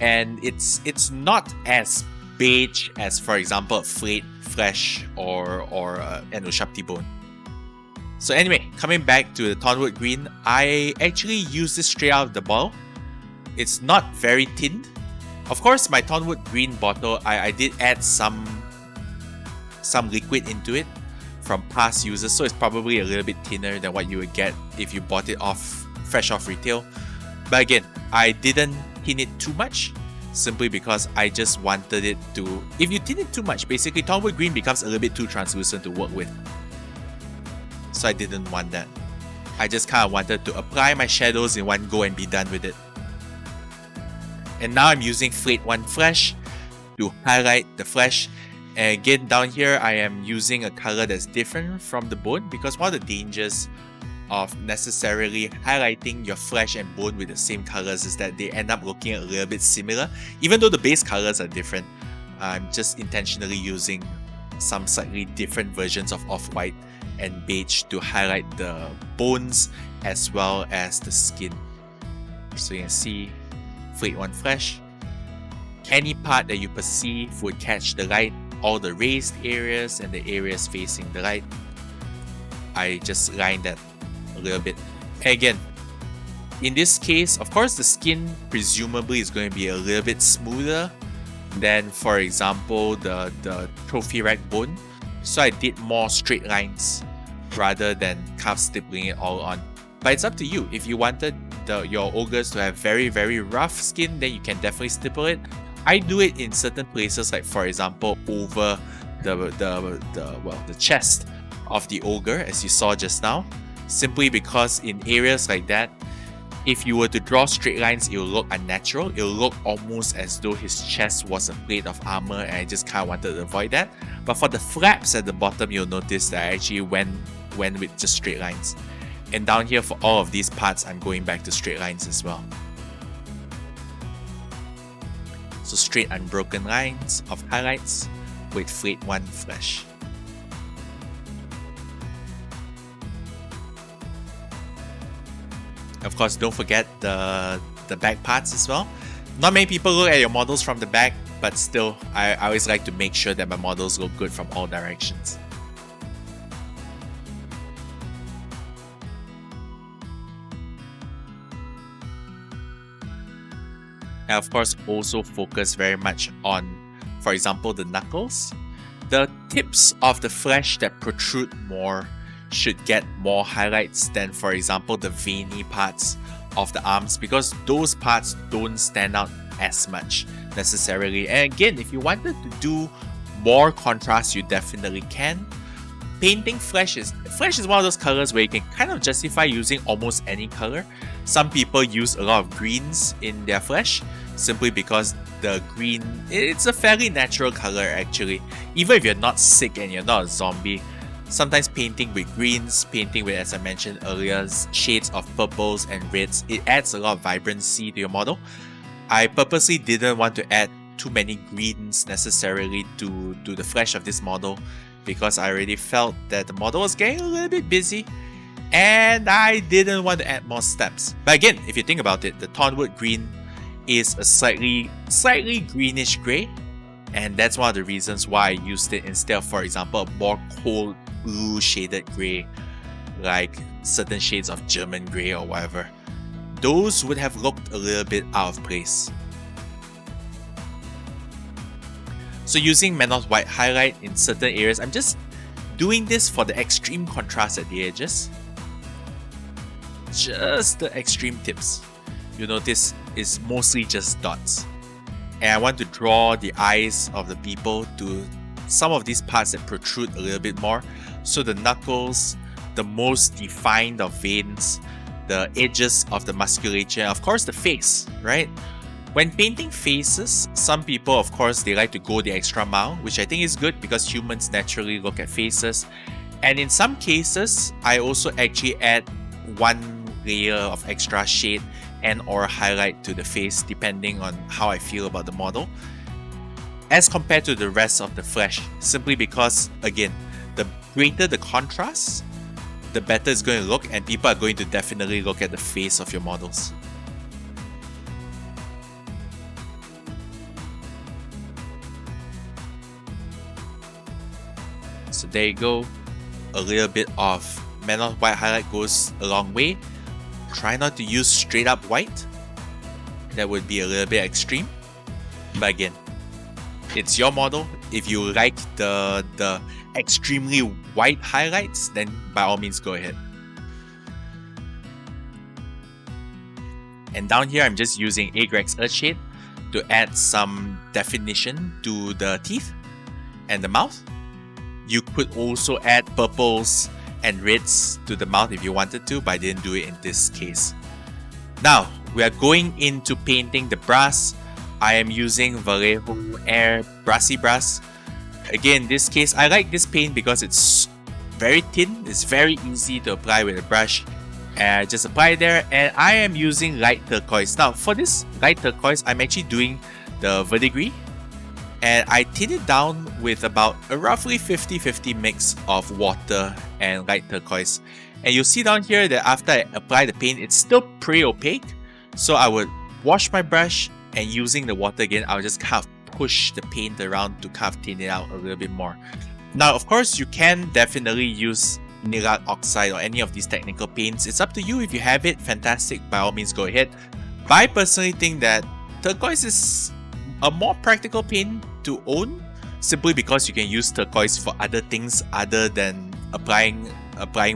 And it's not as beige as, for example, Flayed Flesh or an Ushapti Bone. So anyway, coming back to the Tonwood Green, I actually use this straight out of the bottle. It's not very thinned. Of course, my Tonwood Green bottle, I did add some liquid into it from past users, so it's probably a little bit thinner than what you would get if you bought it fresh off retail. But again, I didn't thin it too much, simply because I just wanted it to... If you thin it too much, basically Tonwood Green becomes a little bit too translucent to work with. So I didn't want that. I just kind of wanted to apply my shadows in one go and be done with it. And now I'm using Flayed One Flesh to highlight the flesh. And again, down here, I am using a color that's different from the bone, because one of the dangers of necessarily highlighting your flesh and bone with the same colors is that they end up looking a little bit similar. Even though the base colors are different, I'm just intentionally using some slightly different versions of off-white and beige to highlight the bones as well as the skin. So you can see Flayed One Flesh. Any part that you perceive would catch the light, all the raised areas and the areas facing the light, I just line that a little bit. And again, in this case, of course, the skin presumably is going to be a little bit smoother than, for example, the trophy rack bone. So I did more straight lines rather than kind of stippling it all on. But it's up to you. If you wanted your ogres to have very, very rough skin, then you can definitely stipple it. I do it in certain places, like for example over the chest of the ogre, as you saw just now, simply because in areas like that, if you were to draw straight lines, it will look unnatural. It will look almost as though his chest was a plate of armor, and I just kind of wanted to avoid that. But for the flaps at the bottom, you'll notice that I actually went with just straight lines. And down here, for all of these parts, I'm going back to straight lines as well. So straight unbroken lines of highlights with Flayed One Flesh. Of course, don't forget the back parts as well. Not many people look at your models from the back, but still, I always like to make sure that my models look good from all directions. And of course, also focus very much on, for example, the knuckles. The tips of the flesh that protrude more should get more highlights than, for example, the veiny parts of the arms, because those parts don't stand out as much necessarily. And again, if you wanted to do more contrast, you definitely can. Painting flesh is one of those colors where you can kind of justify using almost any color. Some people use a lot of greens in their flesh simply because the green, it's a fairly natural color actually. Even if you're not sick and you're not a zombie, sometimes painting with greens, painting with, as I mentioned earlier, shades of purples and reds, it adds a lot of vibrancy to your model. I purposely didn't want to add too many greens necessarily to the flesh of this model, because I already felt that the model was getting a little bit busy and I didn't want to add more steps. But again, if you think about it, the Thornwood green is a slightly greenish gray, and that's one of the reasons why I used it instead of, for example, a more cold blue shaded gray, like certain shades of German gray or whatever. Those would have looked a little bit out of place. So using Maneater white highlight in certain areas, I'm just doing this for the extreme contrast at the edges. Just the extreme tips. You notice it's mostly just dots. And I want to draw the eyes of the people to some of these parts that protrude a little bit more. So the knuckles, the most defined of veins, the edges of the musculature, and of course the face, right? When painting faces, some people, of course, they like to go the extra mile, which I think is good because humans naturally look at faces. And in some cases, I also actually add one layer of extra shade and or highlight to the face depending on how I feel about the model, as compared to the rest of the flesh, simply because, again, the greater the contrast, the better it's going to look, and people are going to definitely look at the face of your models. So there you go. A little bit of Maneater white highlight goes a long way. Try not to use straight up white. That would be a little bit extreme. But again, it's your model. If you like the extremely white highlights, then by all means go ahead. And down here, I'm just using Agrex's Earthshade to add some definition to the teeth and the mouth. You could also add purples and reds to the mouth if you wanted to, but I didn't do it in this case. Now, we are going into painting the brass. I am using Vallejo Air Brassy Brass. Again, in this case, I like this paint because it's very thin. It's very easy to apply with a brush. And I just apply it there, and I am using light turquoise. Now, for this light turquoise, I'm actually doing the verdigris. And I thin it down with about a roughly 50-50 mix of water and light turquoise. And you'll see down here that after I apply the paint, it's still pretty opaque. So I would wash my brush, and using the water again, I'll just kind of push the paint around to kind of thin it out a little bit more. Now, of course, you can definitely use Nilak Oxide or any of these technical paints. It's up to you. If you have it, fantastic. By all means, go ahead. But I personally think that turquoise is a more practical paint to own, simply because you can use turquoise for other things other than applying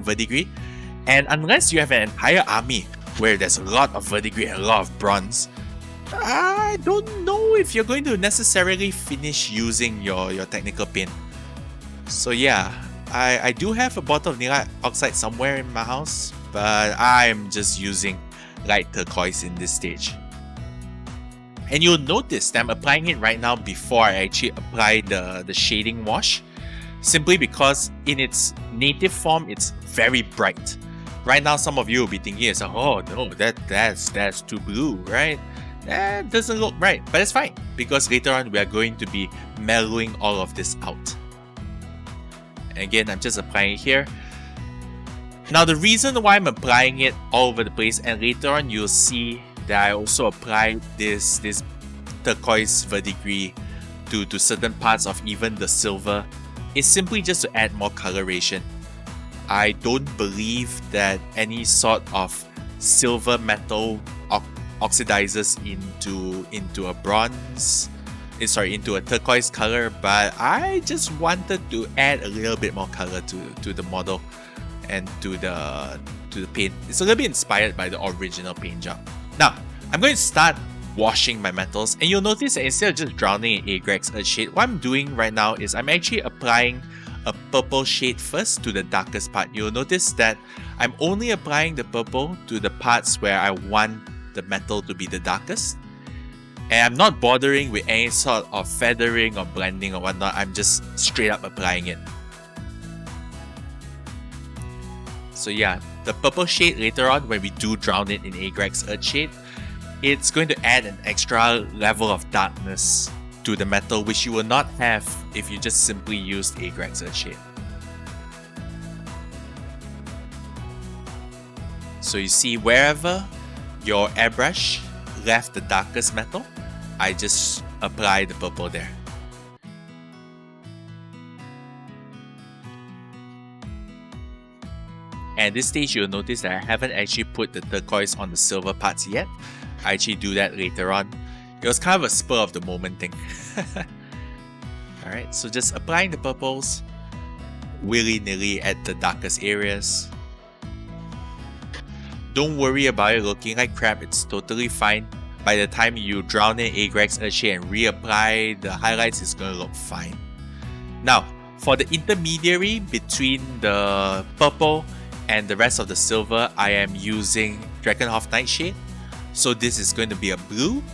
verdigris. And unless you have an entire army where there's a lot of verdigris and a lot of bronze, I don't know if you're going to necessarily finish using your technical paint. So yeah, I do have a bottle of Nilak Oxide somewhere in my house, but I'm just using light turquoise in this stage. And you'll notice that I'm applying it right now before I actually apply the shading wash, simply because in its native form, it's very bright. Right now, some of you will be thinking, oh no, that's too blue, right? That doesn't look right, but it's fine, because later on we are going to be mellowing all of this out. And again, I'm just applying it here. Now, the reason why I'm applying it all over the place, and later on you'll see that I also applied this turquoise verdigris to certain parts of even the silver, is simply just to add more coloration. I don't believe that any sort of silver metal oxidizes into a bronze, into a turquoise color, but I just wanted to add a little bit more color to the model and to the paint. It's a little bit inspired by the original paint job. Now, I'm going to start washing my metals, and you'll notice that instead of just drowning in Agrex's Earthshade, what I'm doing right now is I'm actually applying a purple shade first to the darkest part. You'll notice that I'm only applying the purple to the parts where I want the metal to be the darkest. And I'm not bothering with any sort of feathering or blending or whatnot. I'm just straight up applying it. So yeah, the purple shade later on, when we do drown it in Agrex's Earthshade, it's going to add an extra level of darkness to the metal, which you will not have if you just simply used Agrax Earthshade. So you see, wherever your airbrush left the darkest metal, I just apply the purple there. And at this stage, you'll notice that I haven't actually put the turquoise on the silver parts yet. I actually do that later on. It was kind of a spur of the moment thing. Alright, so just applying the purples willy-nilly at the darkest areas. Don't worry about it looking like crap, it's totally fine. By the time you drown in Agrax Earthshade and reapply the highlights, it's going to look fine. Now, for the intermediary between the purple and the rest of the silver, I am using Drakenhof Nightshade. So this is going to be a blue.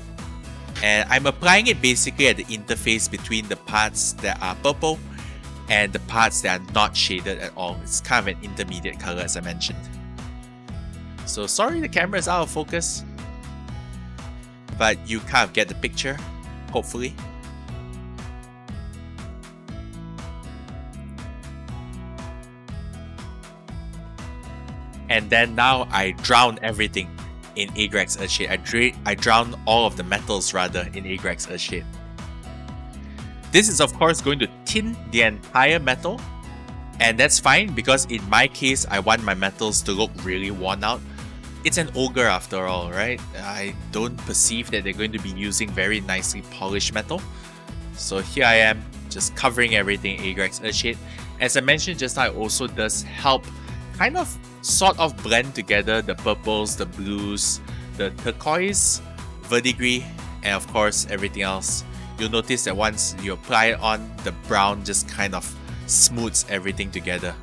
And I'm applying it basically at the interface between the parts that are purple and the parts that are not shaded at all. It's kind of an intermediate color, as I mentioned. So sorry the camera is out of focus, but you kind of get the picture, hopefully. And then now I drown everything in Agrax Earthshade. I drown all of the metals rather in Agrax Earthshade. This is of course going to tint the entire metal, and that's fine because in my case I want my metals to look really worn out. It's an ogre after all, right? I don't perceive that they're going to be using very nicely polished metal. So here I am, just covering everything in Agrax Earthshade. As I mentioned just now, it also does help kind of sort of blend together the purples, the blues, the turquoise, verdigris, and of course everything else. You'll notice that once you apply it on, the brown just kind of smooths everything together.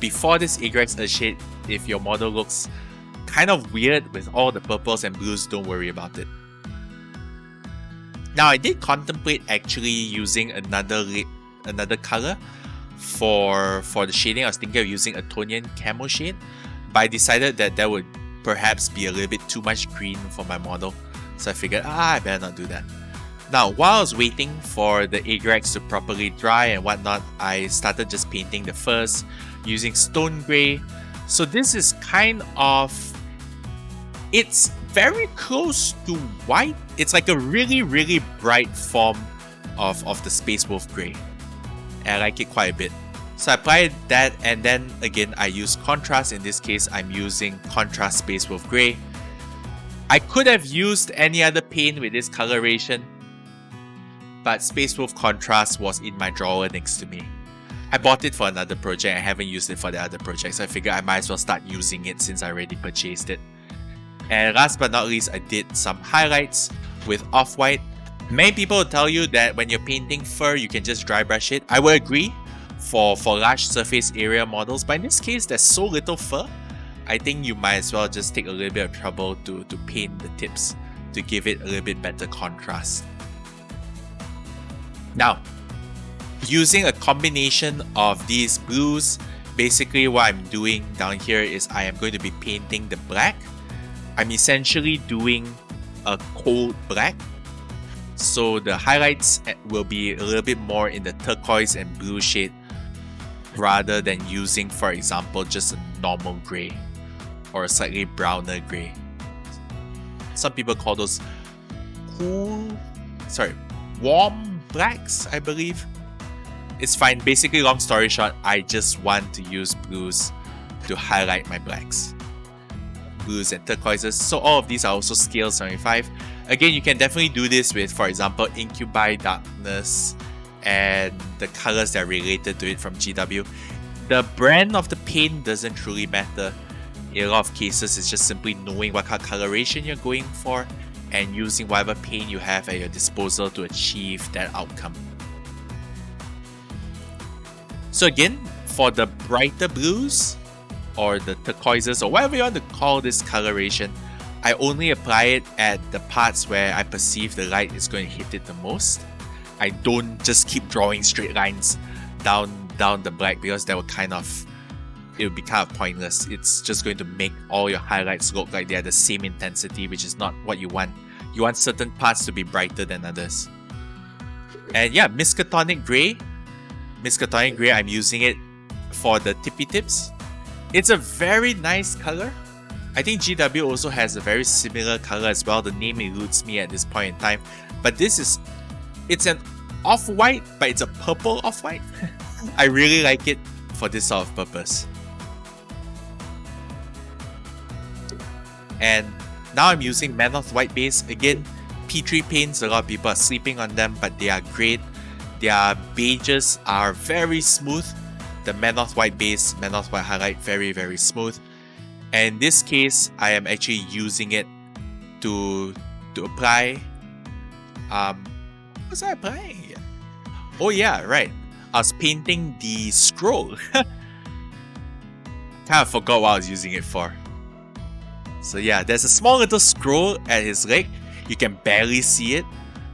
Before this Agrax Earthshade, if your model looks kind of weird with all the purples and blues, don't worry about it. Now I did contemplate actually using another color for the shading. I was thinking of using a Tonian camo shade, but I decided that that would perhaps be a little bit too much green for my model, so I figured I better not do that. Now while I was waiting for the Agrax to properly dry and whatnot, I started just painting the furs using stone grey. So this is kind of, it's very close to white. It's like a really bright form of the Space Wolf grey, and I like it quite a bit. So I applied that, and then again I use contrast. In this case I'm using contrast Space Wolf grey. I could have used any other paint with this coloration, but Space Wolf contrast was in my drawer next to me. I bought it for another project. I haven't used it for the other project, so I figured I might as well start using it since I already purchased it. And last but not least, I did some highlights with off-white. Many people will tell you that when you're painting fur, you can just dry brush it. I will agree for large surface area models, but in this case, there's so little fur, I think you might as well just take a little bit of trouble to paint the tips to give it a little bit better contrast. Now, using a combination of these blues, basically what I'm doing down here is I am going to be painting the black. I'm essentially doing a cold black. So the highlights will be a little bit more in the turquoise and blue shade rather than using, for example, just a normal grey or a slightly browner grey. Some people call those warm blacks, I believe. It's fine. Basically, long story short, I just want to use blues to highlight my blacks. Blues and turquoises. So all of these are also scale 75. Again, you can definitely do this with, for example, Incubi Darkness and the colors that are related to it from GW. The brand of the paint doesn't truly matter. In a lot of cases, it's just simply knowing what kind of coloration you're going for and using whatever paint you have at your disposal to achieve that outcome. So again, for the brighter blues or the turquoises or whatever you want to call this coloration, I only apply it at the parts where I perceive the light is going to hit it the most. I don't just keep drawing straight lines down the black because that would it would be kind of pointless. It's just going to make all your highlights look like they are the same intensity, which is not what you want. You want certain parts to be brighter than others. And yeah, Miskatonic Gray. Miskatonic Gray, I'm using it for the tippy tips. It's a very nice color. I think GW also has a very similar color as well. The name eludes me at this point in time. But it's an off-white, but it's a purple off-white. I really like it for this sort of purpose. And now I'm using Manoth White base. Again, P3 paints, a lot of people are sleeping on them, but they are great. Their beiges are very smooth. The Manoth White base, Manoth White highlight, very, very smooth. And in this case, I am actually using it to apply. What was I applying? Oh yeah, right. I was painting the scroll. Kind of forgot what I was using it for. So yeah, there's a small little scroll at his leg. You can barely see it.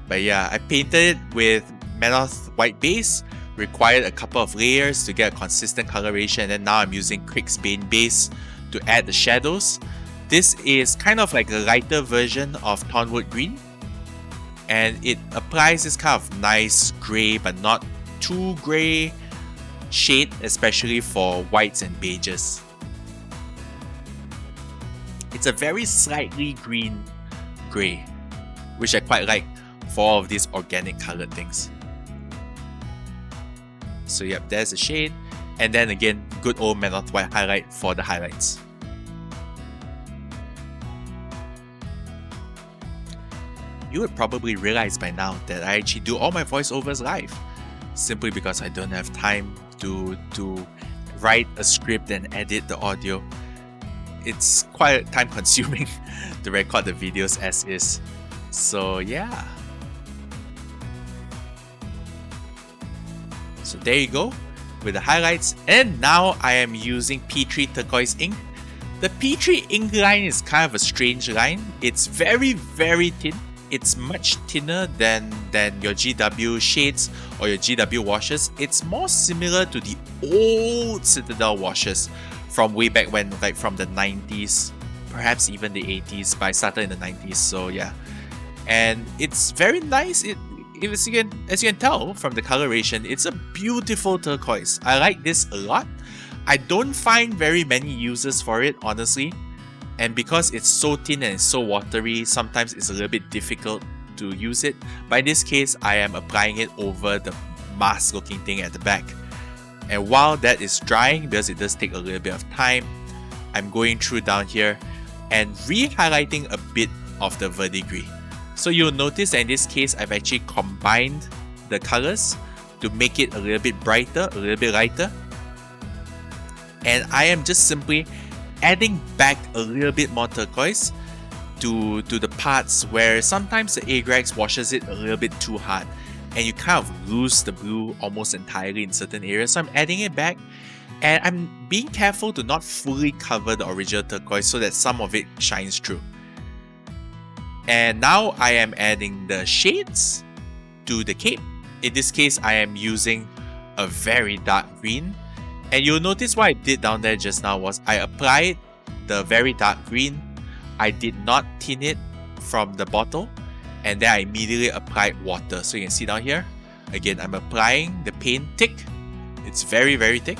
But yeah, I painted it with Manoth White base. Required a couple of layers to get a consistent coloration. And then now I'm using Crick's Bane base to add the shadows. This is kind of like a lighter version of Thornwood Green. And it applies this kind of nice grey but not too grey shade, especially for whites and beiges. It's a very slightly green grey, which I quite like for all of these organic colored things. So yep, there's the shade. And then again, good old Manoth White highlight for the highlights. You would probably realize by now that I actually do all my voiceovers live, simply because I don't have time to write a script and edit the audio. It's quite time consuming to record the videos as is. So yeah. So there you go with the highlights. And now I am using P3 turquoise ink. The P3 ink line is kind of a strange line. It's very, very thin. It's much thinner than your GW shades or your GW washes. It's more similar to the old Citadel washes from way back when, like from the 90s, perhaps even the 80s, but I started in the 90s, so yeah. And it's very nice. As you can tell from the coloration, it's a beautiful turquoise. I like this a lot. I don't find very many uses for it, honestly. And because it's so thin and it's so watery, sometimes it's a little bit difficult to use it. But in this case, I am applying it over the mask looking thing at the back. And while that is drying, because it does take a little bit of time, I'm going through down here and re-highlighting a bit of the verdigris. So you'll notice that in this case, I've actually combined the colors to make it a little bit brighter, a little bit lighter. And I am just simply adding back a little bit more turquoise to the parts where sometimes the Agrax washes it a little bit too hard and you kind of lose the blue almost entirely in certain areas. So I'm adding it back and I'm being careful to not fully cover the original turquoise so that some of it shines through. And now I am adding the shades to the cape. In this case, I am using a very dark green. And you'll notice what I did down there just now was I applied the very dark green. I did not thin it from the bottle. And then I immediately applied water. So you can see down here, again, I'm applying the paint thick. It's very, very thick.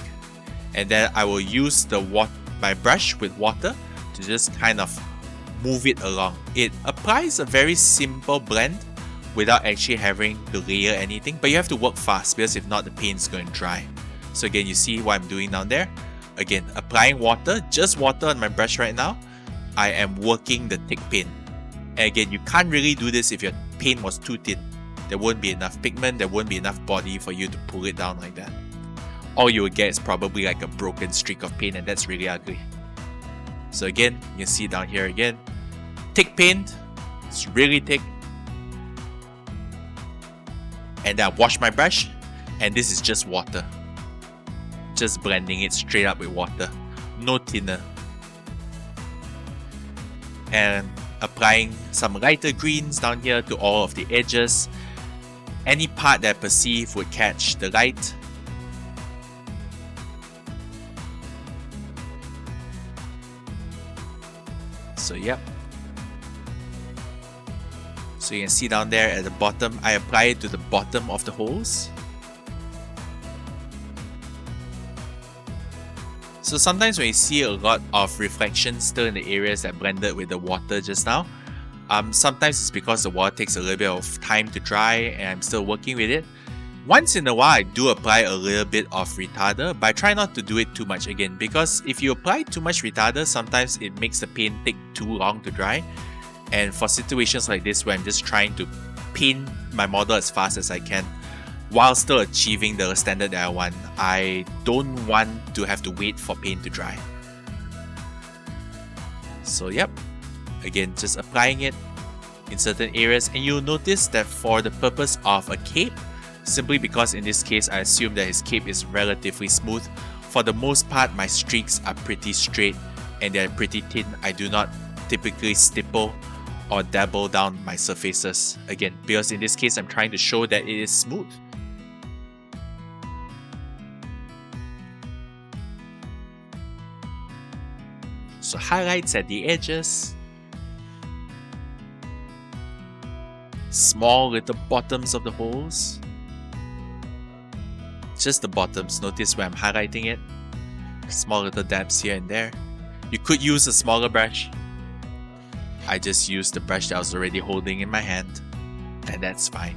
And then I will use my brush with water to just kind of move it along. It applies a very simple blend without actually having to layer anything. But you have to work fast because if not, the paint's going to dry. So again, you see what I'm doing down there. Again, applying water, just water on my brush right now. I am working the thick paint. And again, you can't really do this if your paint was too thin. There won't be enough pigment, there won't be enough body for you to pull it down like that. All you will get is probably like a broken streak of paint, and that's really ugly. So again, you can see down here again. Thick paint, it's really thick. And then I wash my brush, and this is just water. Just blending it straight up with water, no thinner. And applying some lighter greens down here to all of the edges. Any part that I perceive would catch the light. So yep. So you can see down there at the bottom, I apply it to the bottom of the holes. So sometimes when you see a lot of reflection still in the areas that blended with the water just now, sometimes it's because the water takes a little bit of time to dry and I'm still working with it. Once in a while, I do apply a little bit of retarder, but I try not to do it too much again, because if you apply too much retarder, sometimes it makes the paint take too long to dry. And for situations like this where I'm just trying to paint my model as fast as I can while still achieving the standard that I want, I don't want to have to wait for paint to dry. So yep, again, just applying it in certain areas, and you'll notice that for the purpose of a cape, simply because in this case I assume that his cape is relatively smooth, for the most part my streaks are pretty straight and they're pretty thin. I do not typically stipple or dabble down my surfaces, again because in this case I'm trying to show that it is smooth. So highlights at the edges, small little bottoms of the holes, just the bottoms. Notice where I'm highlighting it, small little dabs here and there. You could use a smaller brush. I just used the brush that I was already holding in my hand, and that's fine.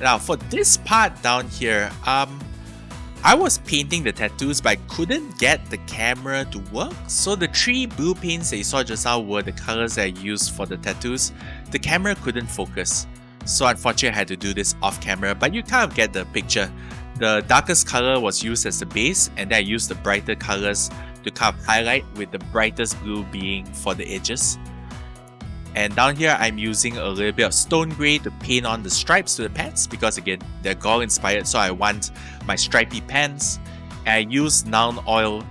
Now for this part down here, I was painting the tattoos, but I couldn't get the camera to work. So the 3 blue paints that you saw just now were the colors that I used for the tattoos. The camera couldn't focus, so unfortunately I had to do this off camera, but you kind of get the picture. The darkest color was used as the base, and then I used the brighter colors to kind of highlight, with the brightest blue being for the edges. And down here, I'm using a little bit of stone grey to paint on the stripes to the pants, because again, they're Gaul inspired, so I want my stripy pants. And I use Nuln Oil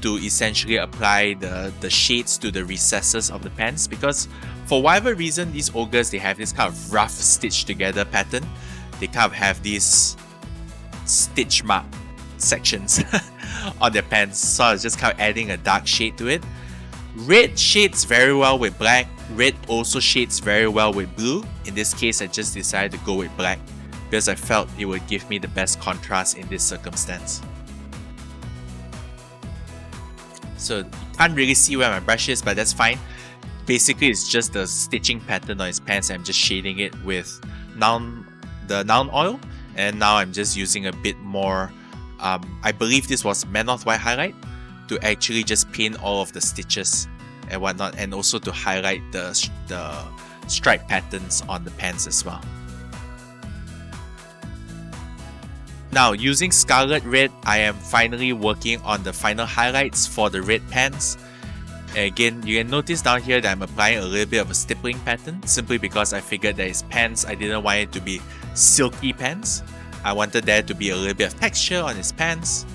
to essentially apply the shades to the recesses of the pants, because for whatever reason, these ogres, they have this kind of rough stitched together pattern. They kind of have these stitch mark sections on their pants, so I was just kind of adding a dark shade to it. Red shades very well with black. Red also shades very well with blue. In this case, I just decided to go with black because I felt it would give me the best contrast in this circumstance. So you can't really see where my brush is, but that's fine. Basically, it's just the stitching pattern on his pants. I'm just shading it with the Nuln Oil, and now I'm just using a bit more, I believe this was Manoth White Highlight, to actually just paint all of the stitches and whatnot, and also to highlight the stripe patterns on the pants as well. Now, using Scarlet Red, I am finally working on the final highlights for the red pants. Again, you can notice down here that I'm applying a little bit of a stippling pattern, simply because I figured that his pants, I didn't want it to be silky pants. I wanted there to be a little bit of texture on his pants.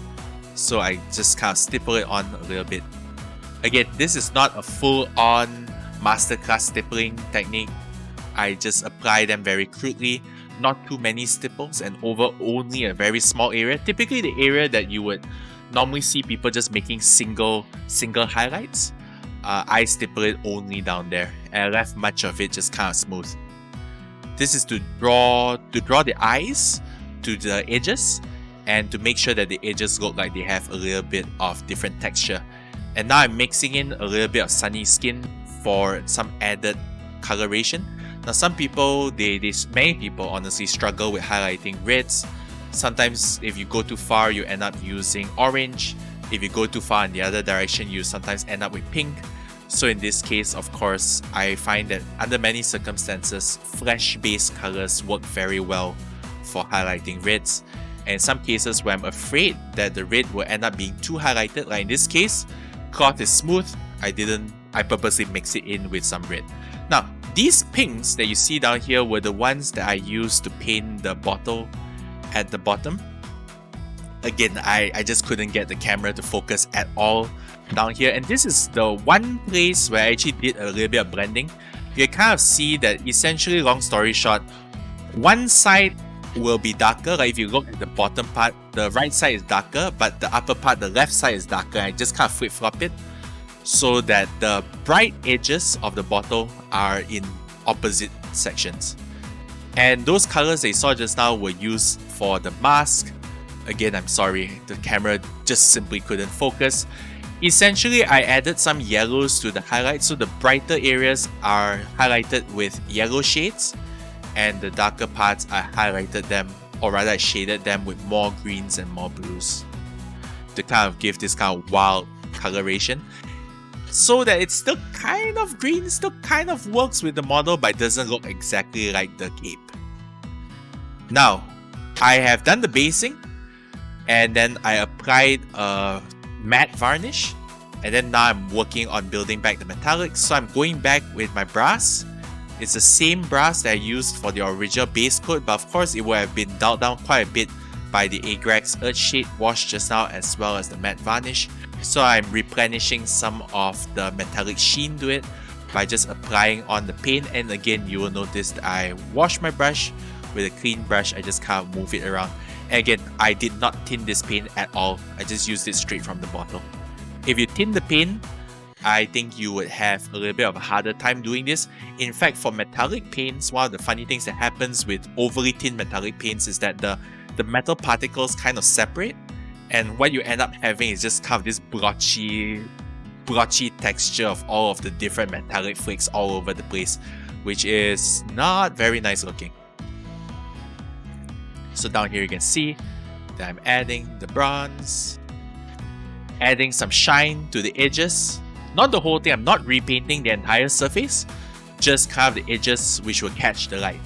So I just kind of stipple it on a little bit. Again, this is not a full-on masterclass stippling technique. I just apply them very crudely, not too many stipples, and over only a very small area. Typically the area that you would normally see people just making single highlights. I stipple it only down there, and I left much of it just kind of smooth. This is to draw the eyes to the edges, and to make sure that the edges look like they have a little bit of different texture. And now I'm mixing in a little bit of Sunny Skin for some added coloration. Now some people, many people honestly struggle with highlighting reds. Sometimes if you go too far, you end up using orange. If you go too far in the other direction, you sometimes end up with pink. So in this case, of course, I find that under many circumstances, flesh-based colors work very well for highlighting reds. And in some cases where I'm afraid that the red will end up being too highlighted, like in this case, cloth is smooth, I purposely mix it in with some red. Now, these pinks that you see down here were the ones that I used to paint the bottle at the bottom. Again, I just couldn't get the camera to focus at all down here, and this is the one place where I actually did a little bit of blending. You can kind of see that essentially, long story short, one side will be darker. Like if you look at the bottom part, the right side is darker, but the upper part, the left side is darker. I just kind of flip-flop it so that the bright edges of the bottle are in opposite sections. And those colors that you saw just now were used for the mask. Again, I'm sorry, the camera just simply couldn't focus. Essentially, I added some yellows to the highlights, so the brighter areas are highlighted with yellow shades, and the darker parts I highlighted them, or rather I shaded them with more greens and more blues to kind of give this kind of wild coloration, so that it's still kind of green, still kind of works with the model, but it doesn't look exactly like the cape. Now, I have done the basing, and then I applied a matte varnish, and then now I'm working on building back the metallics. So I'm going back with my brass. It's the same brass that I used for the original base coat, but of course it would have been dulled down quite a bit by the Agrax Earthshade wash just now, as well as the matte varnish. So I'm replenishing some of the metallic sheen to it by just applying on the paint. And again, you will notice that I wash my brush with a clean brush. I just kind of move it around. And again, I did not tint this paint at all. I just used it straight from the bottle. If you tint the paint, I think you would have a little bit of a harder time doing this. In fact, for metallic paints, one of the funny things that happens with overly thin metallic paints is that the metal particles kind of separate, and what you end up having is just kind of this blotchy texture of all of the different metallic flakes all over the place, which is not very nice looking. So down here you can see that I'm adding the bronze, adding some shine to the edges. Not the whole thing, I'm not repainting the entire surface, just kind of the edges which will catch the light.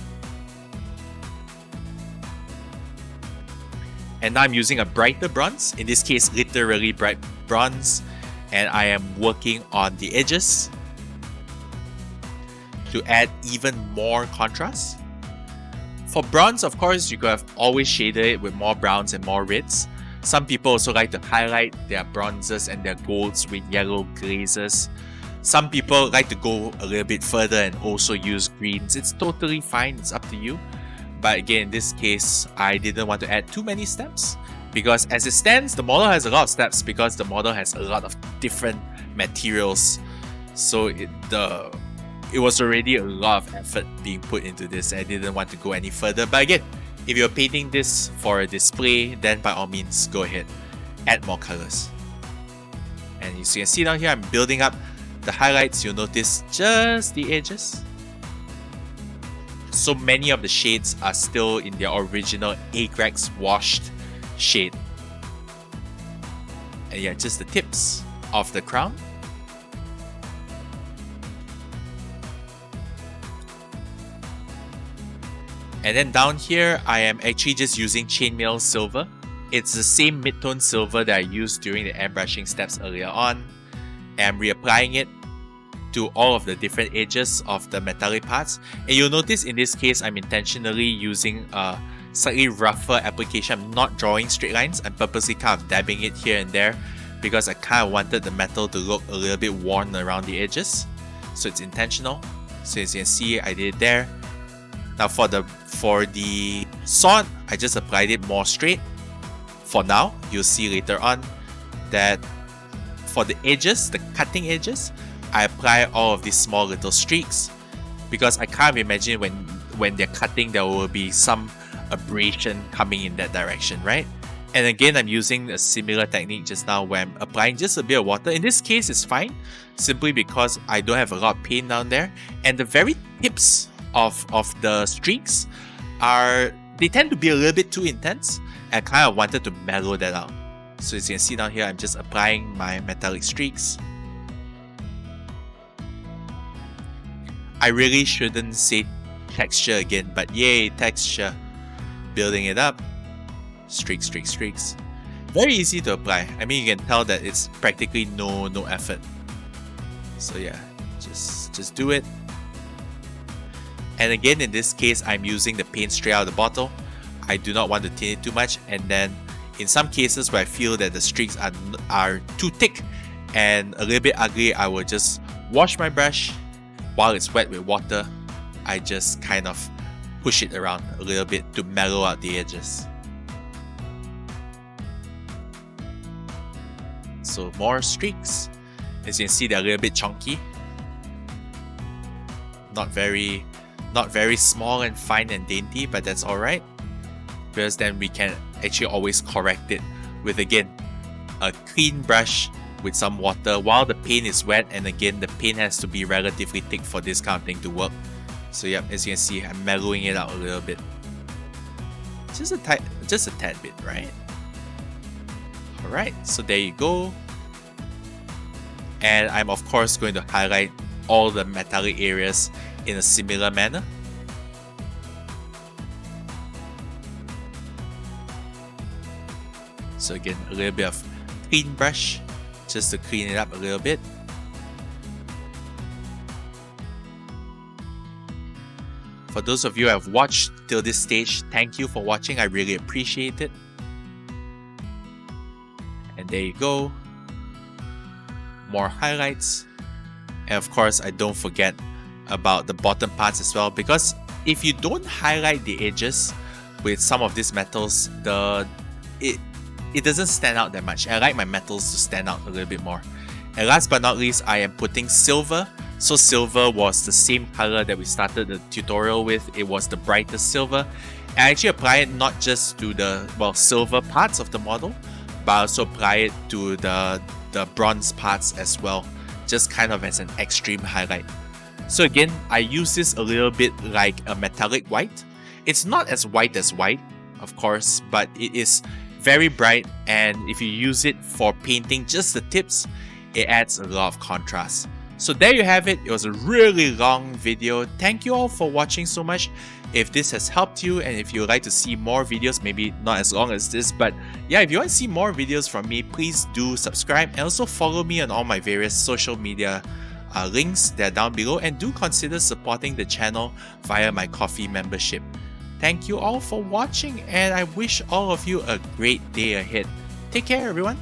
And now I'm using a brighter bronze, in this case literally bright bronze, and I am working on the edges to add even more contrast. For bronze, of course, you could have always shaded it with more browns and more reds. Some people also like to highlight their bronzes and their golds with yellow glazes. Some people like to go a little bit further and also use greens. It's totally fine, it's up to you. But again, in this case, I didn't want to add too many steps, because as it stands, the model has a lot of steps because the model has a lot of different materials. So it was already a lot of effort being put into this. I didn't want to go any further. But again, if you're painting this for a display, then by all means, go ahead, add more colors. And as you can see down here, I'm building up the highlights. You'll notice just the edges. So many of the shades are still in their original Agrax washed shade. And yeah, just the tips of the crown. And then down here, I am actually just using chainmail silver. It's the same mid-tone silver that I used during the airbrushing steps earlier on. And I'm reapplying it to all of the different edges of the metallic parts. And you'll notice in this case, I'm intentionally using a slightly rougher application. I'm not drawing straight lines. I'm purposely kind of dabbing it here and there because I kind of wanted the metal to look a little bit worn around the edges. So it's intentional. So as you can see, I did it there. Now for the sword, I just applied it more straight. For now, you'll see later on that for the edges, the cutting edges, I apply all of these small little streaks because I can't imagine when they're cutting there will be some abrasion coming in that direction, right? And again, I'm using a similar technique just now where I'm applying just a bit of water. In this case, it's fine, simply because I don't have a lot of paint down there. And the very tips of the streaks they tend to be a little bit too intense. I kind of wanted to mellow that out. So as you can see down here, I'm just applying my metallic streaks. I really shouldn't say texture again, but yay, texture. Building it up. Streaks, streaks, streaks. Very easy to apply. I mean, you can tell that it's practically no effort. So yeah, just do it. And again, in this case, I'm using the paint straight out of the bottle. I do not want to tint it too much. And then in some cases where I feel that the streaks are too thick and a little bit ugly, I will just wash my brush while it's wet with water. I just kind of push it around a little bit to mellow out the edges. So more streaks. As you can see, they're a little bit chunky. Not very small and fine and dainty, but that's alright. Because then we can actually always correct it with, again, a clean brush with some water while the paint is wet, and again the paint has to be relatively thick for this kind of thing to work. So yep, as you can see, I'm mellowing it out a little bit. Just a tad bit, right? Alright, so there you go. And I'm of course going to highlight all the metallic areas in a similar manner. So again, a little bit of clean brush just to clean it up a little bit. For those of you who have watched till this stage, thank you for watching. I really appreciate it. And there you go. More highlights. And of course, I don't forget about the bottom parts as well, because if you don't highlight the edges with some of these metals, it doesn't stand out that much. I like my metals to stand out a little bit more. And last but not least, I am putting silver. So silver was the same color that we started the tutorial with. It was the brightest silver. I actually apply it not just to the, well, silver parts of the model, but I also apply it to the bronze parts as well, just kind of as an extreme highlight. So again, I use this a little bit like a metallic white. It's not as white, of course, but it is very bright, and if you use it for painting just the tips, it adds a lot of contrast. So there you have it. It was a really long video. Thank you all for watching so much. If this has helped you, and if you would like to see more videos, maybe not as long as this, but yeah, if you want to see more videos from me, please do subscribe, and also follow me on all my various social media links that are down below, and do consider supporting the channel via my Ko-fi membership. Thank you all for watching, and I wish all of you a great day ahead. Take care, everyone.